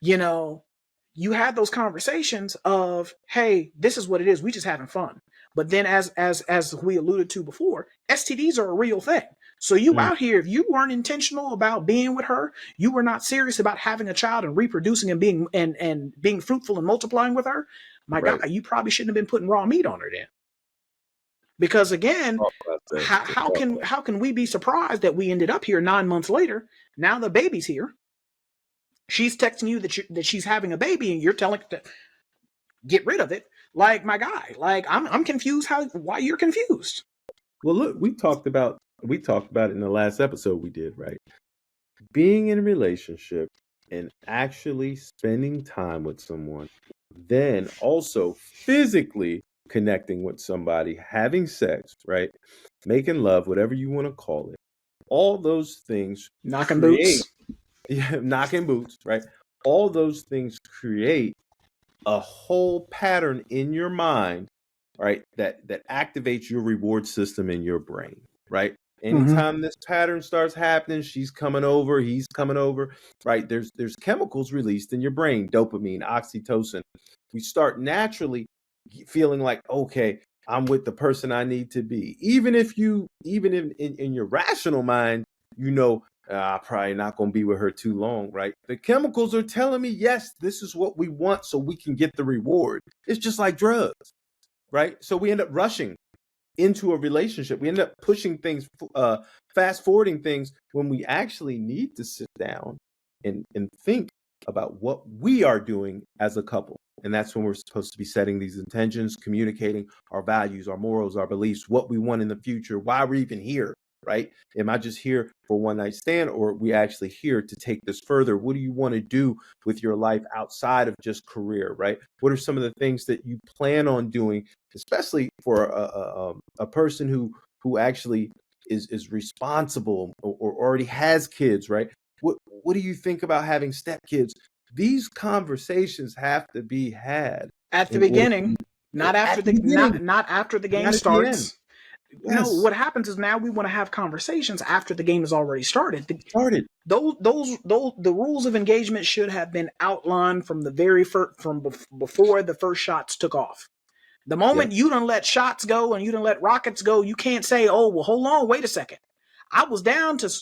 Speaker 1: You had those conversations of, hey, this is what it is. We just having fun. But then as we alluded to before, STDs are a real thing. So you out here, if you weren't intentional about being with her, you were not serious about having a child and reproducing and being fruitful and multiplying with her, my God, you probably shouldn't have been putting raw meat on her then. Because again, how can we be surprised that we ended up here 9 months later? Now the baby's here. She's texting you that she's having a baby, and you're telling her to get rid of it. Like, my guy, like I'm confused why you're confused.
Speaker 2: Well, look, we talked about it in the last episode we did, right? Being in a relationship and actually spending time with someone, then also physically connecting with somebody, having sex, right? Making love, whatever you want to call it. All those things
Speaker 1: Knocking
Speaker 2: create,
Speaker 1: boots.
Speaker 2: yeah, knocking boots, right? All those things create a whole pattern in your mind, right? That activates your reward system in your brain, right?
Speaker 1: Mm-hmm.
Speaker 2: Anytime this pattern starts happening, she's coming over, he's coming over, right? There's chemicals released in your brain, dopamine, oxytocin. We start naturally feeling like, okay, I'm with the person I need to be. Even in your rational mind, you know, I'm probably not going to be with her too long, right? The chemicals are telling me, yes, this is what we want so we can get the reward. It's just like drugs, right? So we end up rushing into a relationship. We end up pushing things, fast forwarding things when we actually need to sit down and think about what we are doing as a couple. And that's when we're supposed to be setting these intentions, communicating our values, our morals, our beliefs, what we want in the future, why we're even here, right? Am I just here for one night stand, or are we actually here to take this further? What do you want to do with your life outside of just career, right? What are some of the things that you plan on doing, especially for a person who actually is responsible or already has kids, right? What do you think about having stepkids? These conversations have to be had
Speaker 1: At the
Speaker 2: in order
Speaker 1: beginning, not after
Speaker 2: at the
Speaker 1: the
Speaker 2: beginning,
Speaker 1: not after the game
Speaker 2: not at the end.
Speaker 1: starts. No,
Speaker 2: Yes,
Speaker 1: what happens is now we want to have conversations after the game has already started.
Speaker 2: started.
Speaker 1: Those the rules of engagement should have been outlined from the very first, before the first shots took off. The moment
Speaker 2: Yep.
Speaker 1: you don't let shots go and you don't let rockets go, you can't say, "Oh, well, hold on, wait a second. I was down to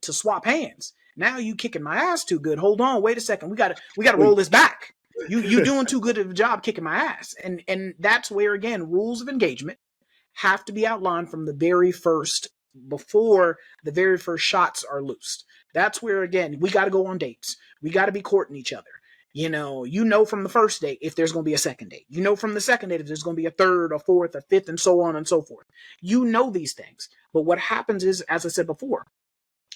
Speaker 1: swap hands. Now you kicking my ass too good. Hold on, wait a second. We gotta roll
Speaker 2: Wait.
Speaker 1: this back. You doing too good of a job kicking my ass." And that's where again rules of engagement have to be outlined from the very first, before the very first shots are loosed. That's where again we got to go on dates. We got to be courting each other. You know from the first date if there's going to be a second date. You know from the second date if there's going to be a third, a fourth, a fifth, and so on and so forth. You know these things. But what happens is, as I said before,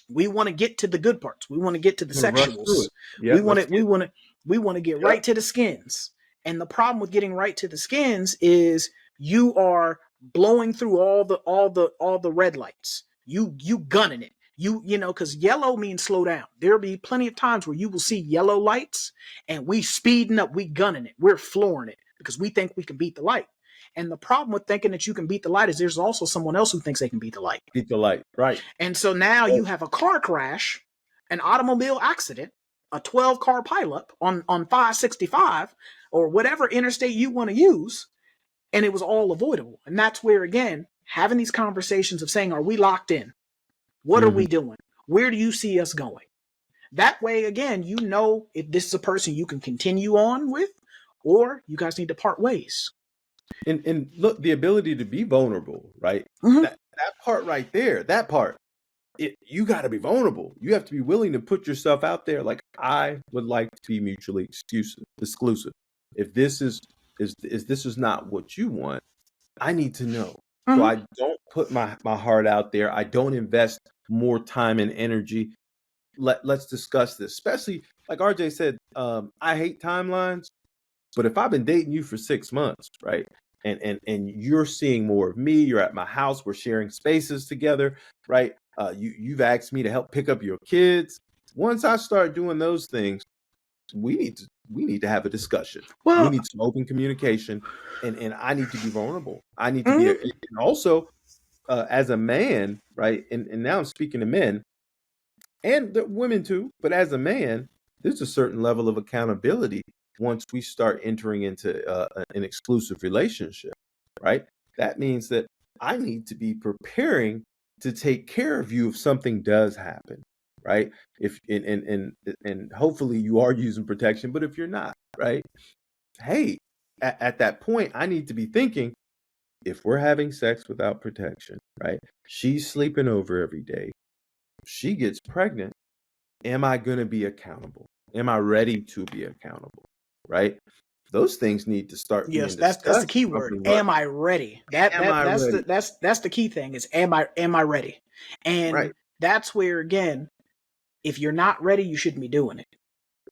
Speaker 1: we want to get to the good parts. We want to get to the
Speaker 2: I'm gonna rush through
Speaker 1: sexuals.
Speaker 2: it.
Speaker 1: We
Speaker 2: Yep.
Speaker 1: want
Speaker 2: Let's
Speaker 1: to we
Speaker 2: get.
Speaker 1: want to we want to get
Speaker 2: Yep.
Speaker 1: right to the skins. And the problem with getting right to the skins is you are blowing through all the red lights. You gunning it. Because yellow means slow down. There'll be plenty of times where you will see yellow lights and we speeding up, we gunning it, we're flooring it because we think we can beat the light. And the problem with thinking that you can beat the light is there's also someone else who thinks they can beat the light.
Speaker 2: Beat the light. Right.
Speaker 1: And so now
Speaker 2: Oh,
Speaker 1: you have a car crash, an automobile accident, a 12-car pileup on 565 or whatever interstate you want to use, and it was all avoidable. And that's where, again, having these conversations of saying, are we locked in? What are
Speaker 2: mhm.
Speaker 1: we doing? Where do you see us going? That way, again, you know if this is a person you can continue on with or you guys need to part ways.
Speaker 2: And look, the ability to be vulnerable, right?
Speaker 1: Mm-hmm.
Speaker 2: That part right there, that part, you got to be vulnerable. You have to be willing to put yourself out there. Like, I would like to be mutually exclusive. If this is not what you want, I need to know. So
Speaker 1: Mm-hmm.
Speaker 2: I don't put my heart out there. I don't invest more time and energy. Let's discuss this. Especially like RJ said, I hate timelines. But if I've been dating you for 6 months, right? And you're seeing more of me, you're at my house, we're sharing spaces together, right? You've asked me to help pick up your kids. Once I start doing those things, we need to have a discussion. We
Speaker 1: Well,
Speaker 2: need some open communication, and I need to be vulnerable. I need to be
Speaker 1: mm-hmm.
Speaker 2: and also as a man, right? And now I'm speaking to men and the women too, but as a man, there's a certain level of accountability once we start entering into an exclusive relationship, right? That means that I need to be preparing to take care of you if something does happen, right? If and hopefully you are using protection, but if you're not, right? Hey, at that point, I need to be thinking, if we're having sex without protection, right? She's sleeping over every day. She gets pregnant. Am I going to be accountable? Am I ready to be accountable? Right? those things need to start being
Speaker 1: Yes, that's the
Speaker 2: discussed
Speaker 1: key word.
Speaker 2: company-wide.
Speaker 1: Am I ready? That
Speaker 2: Am
Speaker 1: that
Speaker 2: I
Speaker 1: that's
Speaker 2: ready?
Speaker 1: that's the key thing is am I ready? And
Speaker 2: Right.
Speaker 1: that's where again, if you're not ready, you shouldn't be doing it.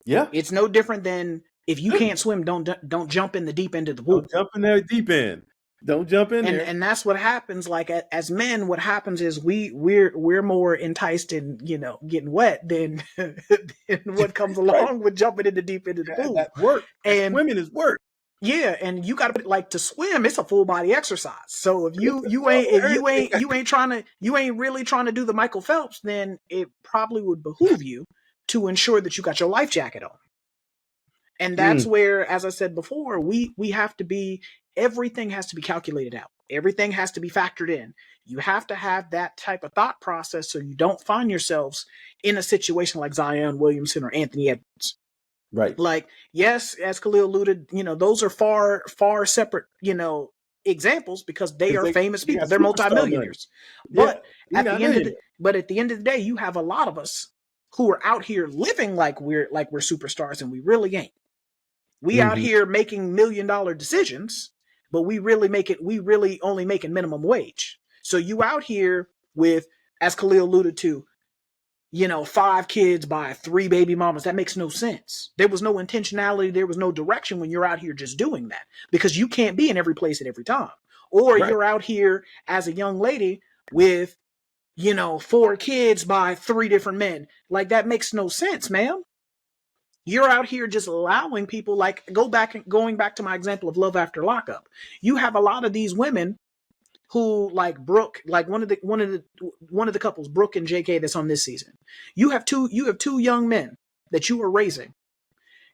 Speaker 2: Yeah.
Speaker 1: It's no different than if you can't swim, don't jump in the deep end of the pool.
Speaker 2: Don't jump in there deep end. Don't jump in there.
Speaker 1: And that's what happens. Like as men, what happens is we're more enticed in getting wet than than what comes
Speaker 2: Right.
Speaker 1: along with jumping in the deep end of the pool.
Speaker 2: That work. That
Speaker 1: And
Speaker 2: swimming is work.
Speaker 1: yeah, and you got to put like to swim. It's a full body exercise. So if
Speaker 2: It's
Speaker 1: you ain't really trying to do the Michael Phelps, then it probably would behoove you to ensure that you got your life jacket on. And that's where, as I said before, we have to be. Everything has to be calculated out. Everything has to be factored in. You have to have that type of thought process so you don't find yourselves in a situation like Zion Williamson or Anthony Edwards.
Speaker 2: Right.
Speaker 1: Like, yes, as Khalil alluded, those are far separate, examples because they are famous people. They're multimillionaires.
Speaker 2: Yeah,
Speaker 1: But at the end of the day, you have a lot of us who are out here living like we're superstars, and we really ain't. We out here making $1 million decisions, but we really only making minimum wage. So you out here with, as Khalil alluded to, 5 kids by 3 baby mamas. That makes no sense. There was no intentionality. There was no direction when you're out here just doing that, because you can't be in every place at every time. Or you're out here as a young lady with, 4 kids by 3 different men. Like, that makes no sense, ma'am. You're out here just allowing people, like, going back to my example of Love After Lockup. You have a lot of these women who, like Brooke, like one of the couples, Brooke and JK, that's on this season. You have two young men that you are raising.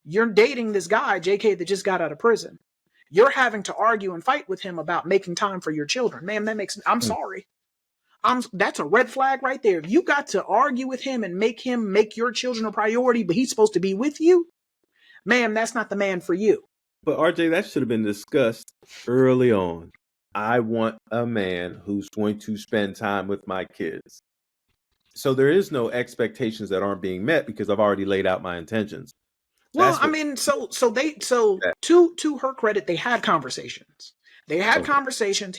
Speaker 1: You're dating this guy, JK, that just got out of prison. You're having to argue and fight with him about making time for your children. Man, I'm sorry. That's a red flag right there. If you got to argue with him and make him make your children a priority, but he's supposed to be with you, man, that's not the man for you.
Speaker 2: But RJ, that should have been discussed early on. I want a man who's going to spend time with my kids. So there is no expectations that aren't being met because I've already laid out my intentions.
Speaker 1: Well, I mean, to her credit, they had conversations. Conversations.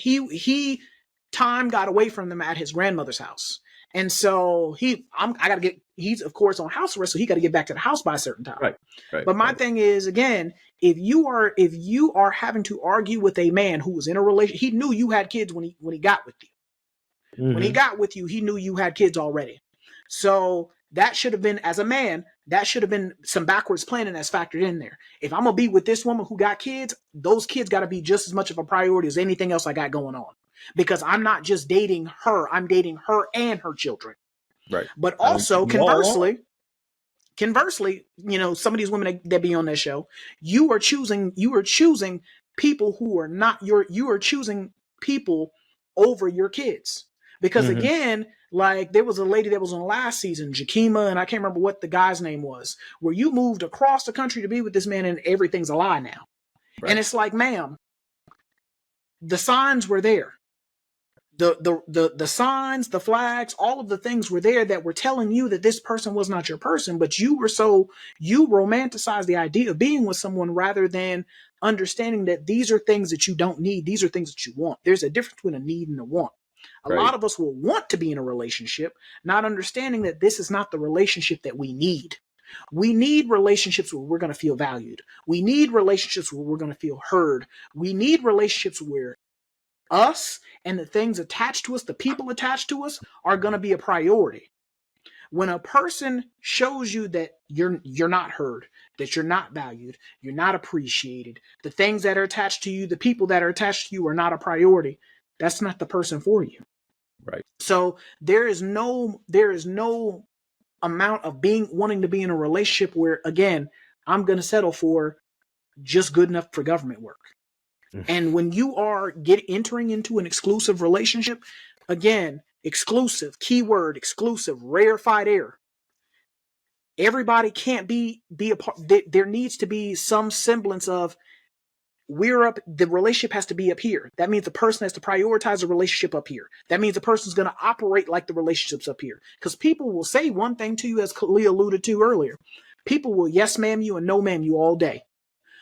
Speaker 1: Time got away from them at his grandmother's house. And so he's of course on house arrest, so he got to get back to the house by a certain time.
Speaker 2: Right.
Speaker 1: But my thing is, again, if you are having to argue with a man who was in a relationship, he knew you had kids when he got with you. When he got with you, he knew you had kids already. So that should have been, as a man, that should have been some backwards planning that's factored in there. If I'm gonna be with this woman who got kids, those kids got to be just as much of a priority as anything else I got going on. Because I'm not just dating her, I'm dating her and her children.
Speaker 2: Right.
Speaker 1: But also, conversely, some of these women that be on that show, you are choosing people who are not you are choosing people over your kids. Because again, like, there was a lady that was on last season, Jakima, and I can't remember what the guy's name was, where you moved across the country to be with this man and everything's a lie now. Right. And it's like, ma'am, the signs were there. The signs, the flags, all of the things were there that were telling you that this person was not your person, but you romanticized the idea of being with someone rather than understanding that these are things that you don't need. These are things that you want. There's a difference between a need and a want. A lot of us will want to be in a relationship, not understanding that this is not the relationship that we need. We need relationships where we're going to feel valued. We need relationships where we're going to feel heard. We need relationships where us and the things attached to us, the people attached to us, are going to be a priority. When a person shows you that you're not heard, that you're not valued, you're not appreciated, the things that are attached to you, the people that are attached to you are not a priority, that's not the person for you.
Speaker 2: Right.
Speaker 1: So there is no amount of wanting to be in a relationship where, again, I'm going to settle for just good enough for government work. And when you are entering into an exclusive relationship, again, exclusive, keyword, exclusive, rarefied air. Everybody can't be a part. There needs to be some semblance of, the relationship has to be up here. That means the person has to prioritize the relationship up here. That means the person's going to operate like the relationship's up here. Because people will say one thing to you, as Khalil alluded to earlier. People will yes ma'am you and no ma'am you all day.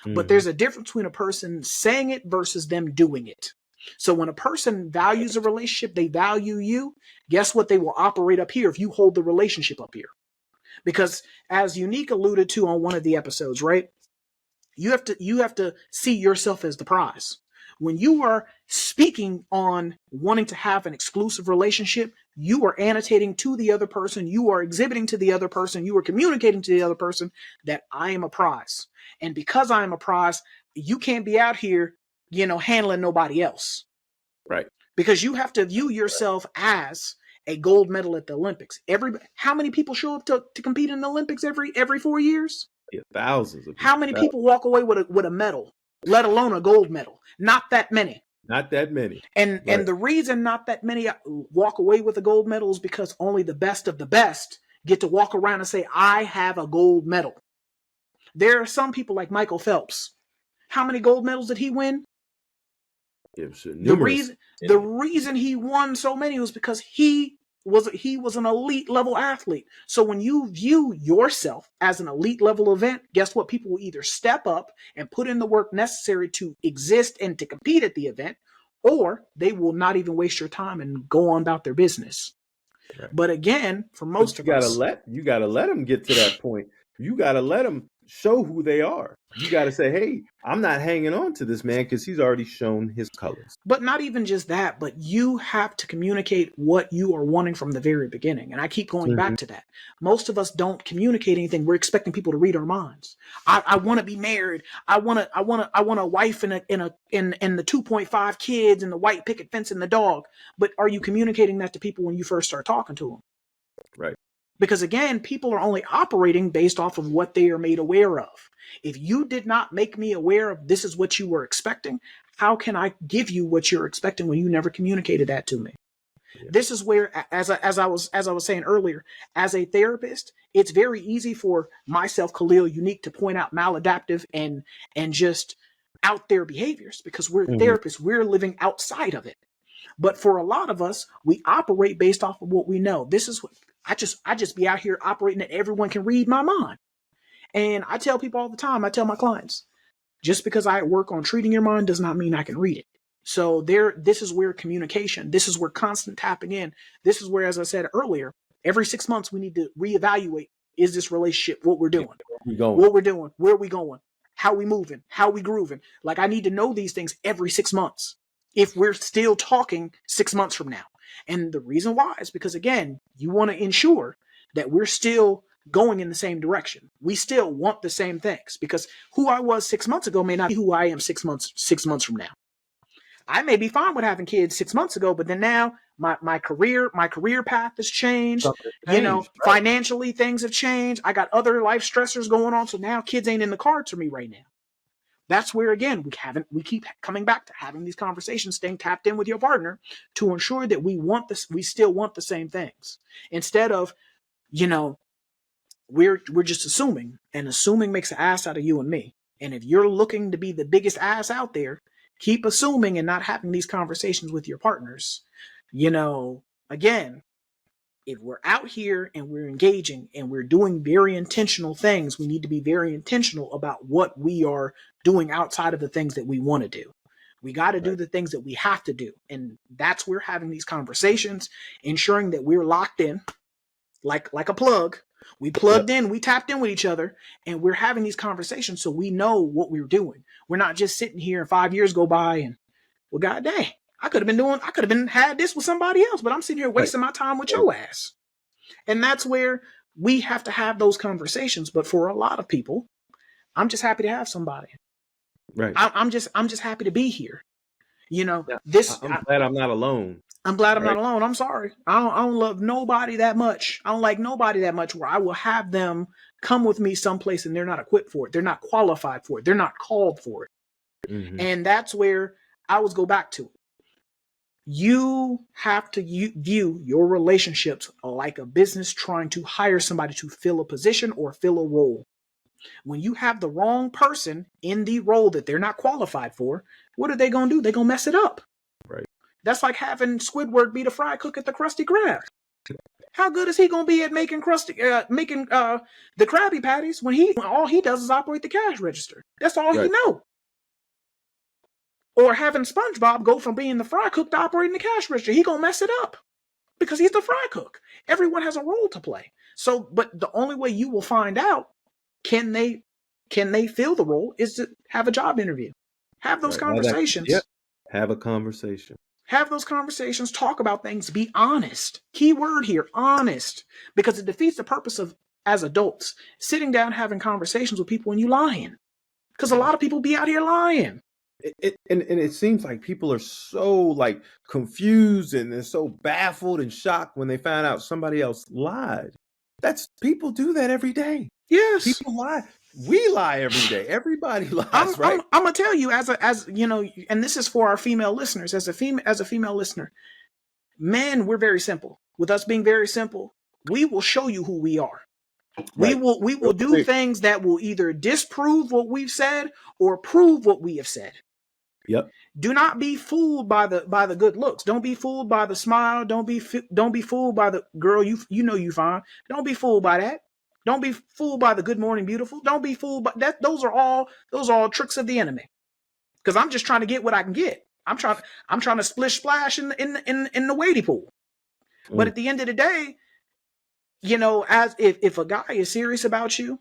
Speaker 1: But there's a difference between a person saying it versus them doing it. So when a person values a relationship, they value you, guess what? They will operate up here if you hold the relationship up here. Because as Unique alluded to on one of the episodes, right? You have to see yourself as the prize. When you are speaking on wanting to have an exclusive relationship, you are annotating to the other person, you are exhibiting to the other person, you are communicating to the other person that I am a prize. And because I am a prize, you can't be out here, handling nobody else.
Speaker 2: Right.
Speaker 1: Because you have to view yourself as a gold medal at the Olympics. How many people show up to compete in the Olympics every 4 years?
Speaker 2: Yeah, thousands of people.
Speaker 1: How many people walk away with a medal, let alone a gold medal? Not that many.
Speaker 2: Not that many.
Speaker 1: And the reason not that many walk away with a gold medal is because only the best of the best get to walk around and say, I have a gold medal. There are some people like Michael Phelps. How many gold medals did he win? The reason he won so many was because he was an elite level athlete. So when you view yourself as an elite level event, guess what? People will either step up and put in the work necessary to exist and to compete at the event, or they will not even waste your time and go on about their business. Right. But again, for most of us,
Speaker 2: you gotta let them get to that point. You gotta let them show who they are. You got to say, hey, I'm not hanging on to this man because he's already shown his colors.
Speaker 1: But not even just that, but you have to communicate what you are wanting from the very beginning. And I keep going back to that. Most of us don't communicate anything. We're expecting people to read our minds. I want to be married. I want a wife and the 2.5 kids and the white picket fence and the dog. But are you communicating that to people when you first start talking to them?
Speaker 2: Right.
Speaker 1: Because again, people are only operating based off of what they are made aware of. If you did not make me aware of this is what you were expecting, how can I give you what you're expecting when you never communicated that to me? Yeah. This is where, as I was saying earlier, as a therapist, it's very easy for myself, Khalil, Unique, to point out maladaptive and just out there behaviors because we're therapists. We're living outside of it. But for a lot of us, we operate based off of what we know. This is what I just be out here operating that everyone can read my mind. And I tell people all the time, I tell my clients, just because I work on treating your mind does not mean I can read it. So this is where communication, this is where constant tapping in, this is where, as I said earlier, every 6 months we need to reevaluate, is this relationship what we're doing? What we're doing, where are we going, how we moving, how we grooving? Like I need to know these things every 6 months if we're still talking 6 months from now. And the reason why is because, again, you want to ensure that we're still going in the same direction. We still want the same things because who I was 6 months ago may not be who I am 6 months from now. I may be fine with having kids 6 months ago, but then now my career path has changed. Right. Financially things have changed. I got other life stressors going on. So now kids ain't in the cards for me right now. That's where, again, we keep coming back to having these conversations, staying tapped in with your partner to ensure that we still want the same things. Instead of, we're just assuming, and assuming makes an ass out of you and me. And if you're looking to be the biggest ass out there, keep assuming and not having these conversations with your partners. Again, if we're out here and we're engaging and we're doing very intentional things, we need to be very intentional about what we are doing outside of the things that we want to do. We got to do the things that we have to do. And that's where having these conversations, ensuring that we're locked in like a plug. We plugged in, we tapped in with each other, and we're having these conversations so we know what we're doing. We're not just sitting here and 5 years go by and, well, god dang, I could have had this with somebody else, but I'm sitting here wasting my time with your ass. And that's where we have to have those conversations. But for a lot of people, I'm just happy to have somebody.
Speaker 2: Right.
Speaker 1: I'm just happy to be here.
Speaker 2: I'm glad I'm not alone.
Speaker 1: I'm glad I'm not alone. I'm sorry. I don't love nobody that much. I don't like nobody that much where I will have them come with me someplace and they're not equipped for it. They're not qualified for it. They're not called for it. Mm-hmm. And that's where I always go back to it. You have to view your relationships like a business trying to hire somebody to fill a position or fill a role. When you have the wrong person in the role that they're not qualified for, what are they going to do? They're going to mess it up.
Speaker 2: Right.
Speaker 1: That's like having Squidward be the fry cook at the Krusty Krab. How good is he gonna be at making the Krabby Patties when all he does is operate the cash register? That's all he know. Or having SpongeBob go from being the fry cook to operating the cash register. He gonna mess it up because he's the fry cook. Everyone has a role to play. So, but the only way you will find out can they fill the role is to have a job interview. Have those conversations.
Speaker 2: Have a conversation.
Speaker 1: Have those conversations. Talk about things. Be honest. Key word here, honest. Because it defeats the purpose of, as adults, sitting down having conversations with people and you lying. Because a lot of people be out here lying.
Speaker 2: And it seems like people are so like confused and they're so baffled and shocked when they find out somebody else lied. People do that every day.
Speaker 1: Yes,
Speaker 2: people lie. We lie every day. Everybody lies, right?
Speaker 1: I'm gonna tell you, as you know, and this is for our female listeners. As a female listener, men, we're very simple. With us being very simple, we will show you who we are. Right. We will do things that will either disprove what we've said or prove what we have said.
Speaker 2: Yep.
Speaker 1: Do not be fooled by the good looks. Don't be fooled by the smile. Don't be fooled by the girl you know you fine. Don't be fooled by that. Don't be fooled by the good morning beautiful. Don't be fooled by that. Those are all tricks of the enemy. Because I'm just trying to get what I can get. I'm trying to splish splash in the wading pool. But at the end of the day, you know, as if a guy is serious about you,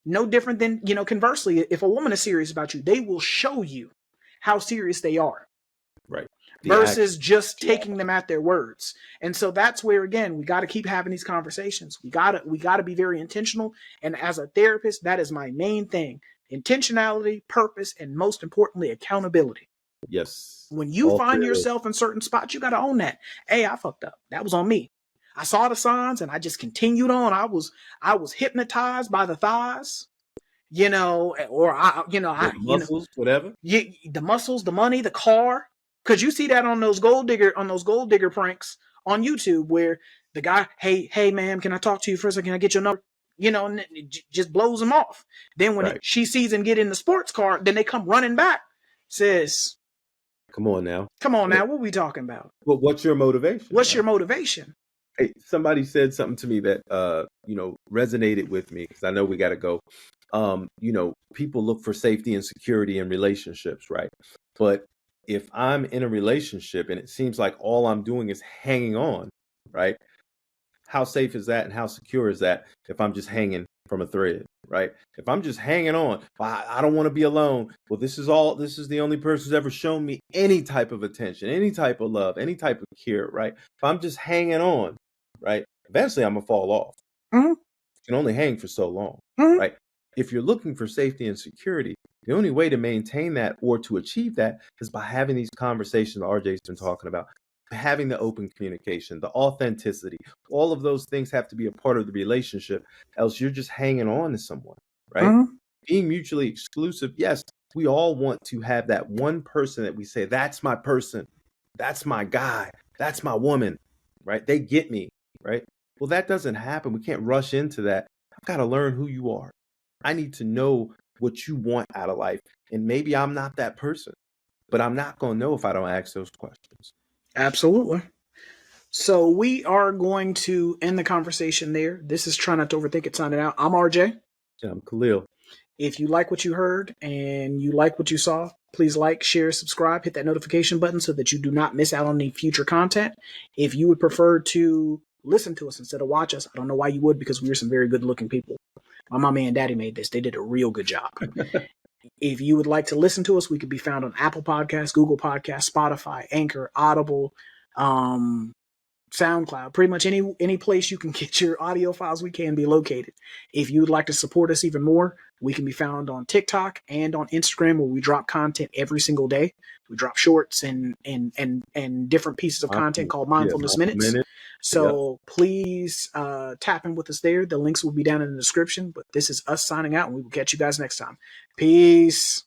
Speaker 1: no different than, you know, conversely, if a woman is serious about you, they will show you how serious they are.
Speaker 2: Right.
Speaker 1: Versus just taking them at their words. And so that's where, again, we got to keep having these conversations. We got to be very intentional. And as a therapist, that is my main thing. Intentionality, purpose, and most importantly, accountability.
Speaker 2: Yes.
Speaker 1: When you find yourself in certain spots, you got to own that. Hey, I fucked up. That was on me. I saw the signs and I just continued on. I was hypnotized by the thighs. You know, or the
Speaker 2: muscles, whatever.
Speaker 1: The muscles, the money, the car. Because you see that on those gold digger pranks on YouTube where the guy, hey, ma'am, can I talk to you for a second? Can I get your number? You know, and it just blows him off. Then when she sees him get in the sports car, then they come running back. Says,
Speaker 2: come on now.
Speaker 1: What we talking about?
Speaker 2: Well, what's your motivation?
Speaker 1: Your motivation?
Speaker 2: Hey, somebody said something to me that resonated with me because I know we got to go. People look for safety and security in relationships, right? But if I'm in a relationship and it seems like all I'm doing is hanging on, right? How safe is that and how secure is that if I'm just hanging from a thread, right? If I'm just hanging on, I don't want to be alone. Well, this is the only person who's ever shown me any type of attention, any type of love, any type of care, right? If I'm just hanging on, right? Eventually I'm going to fall off. Mm-hmm. You can only hang for so long, right? If you're looking for safety and security, the only way to maintain that or to achieve that is by having these conversations RJ's been talking about, having the open communication, the authenticity. All of those things have to be a part of the relationship, else you're just hanging on to someone, right? Being mutually exclusive, yes, we all want to have that one person that we say, that's my person, that's my guy, that's my woman, right? They get me, right? Well, that doesn't happen. We can't rush into that. I've got to learn who you are. I need to know what you want out of life. And maybe I'm not that person, but I'm not going to know if I don't ask those questions.
Speaker 1: Absolutely. So we are going to end the conversation there. This is Try Not to Overthink It signing out. I'm RJ.
Speaker 2: I'm Khalil.
Speaker 1: If you like what you heard and you like what you saw, please like, share, subscribe, hit that notification button so that you do not miss out on any future content. If you would prefer to listen to us instead of watch us, I don't know why you would, because we're some very good looking people. My mommy and daddy made this. They did a real good job. If you would like to listen to us, we could be found on Apple Podcasts, Google Podcasts, Spotify, Anchor, Audible, SoundCloud. Pretty much any place you can get your audio files, we can be located. If you would like to support us even more, we can be found on TikTok and on Instagram, where we drop content every single day. We drop shorts and different pieces of content called Mindfulness Minutes. So please tap in with us there. The links will be down in the description. But this is us signing out, and we will catch you guys next time. Peace.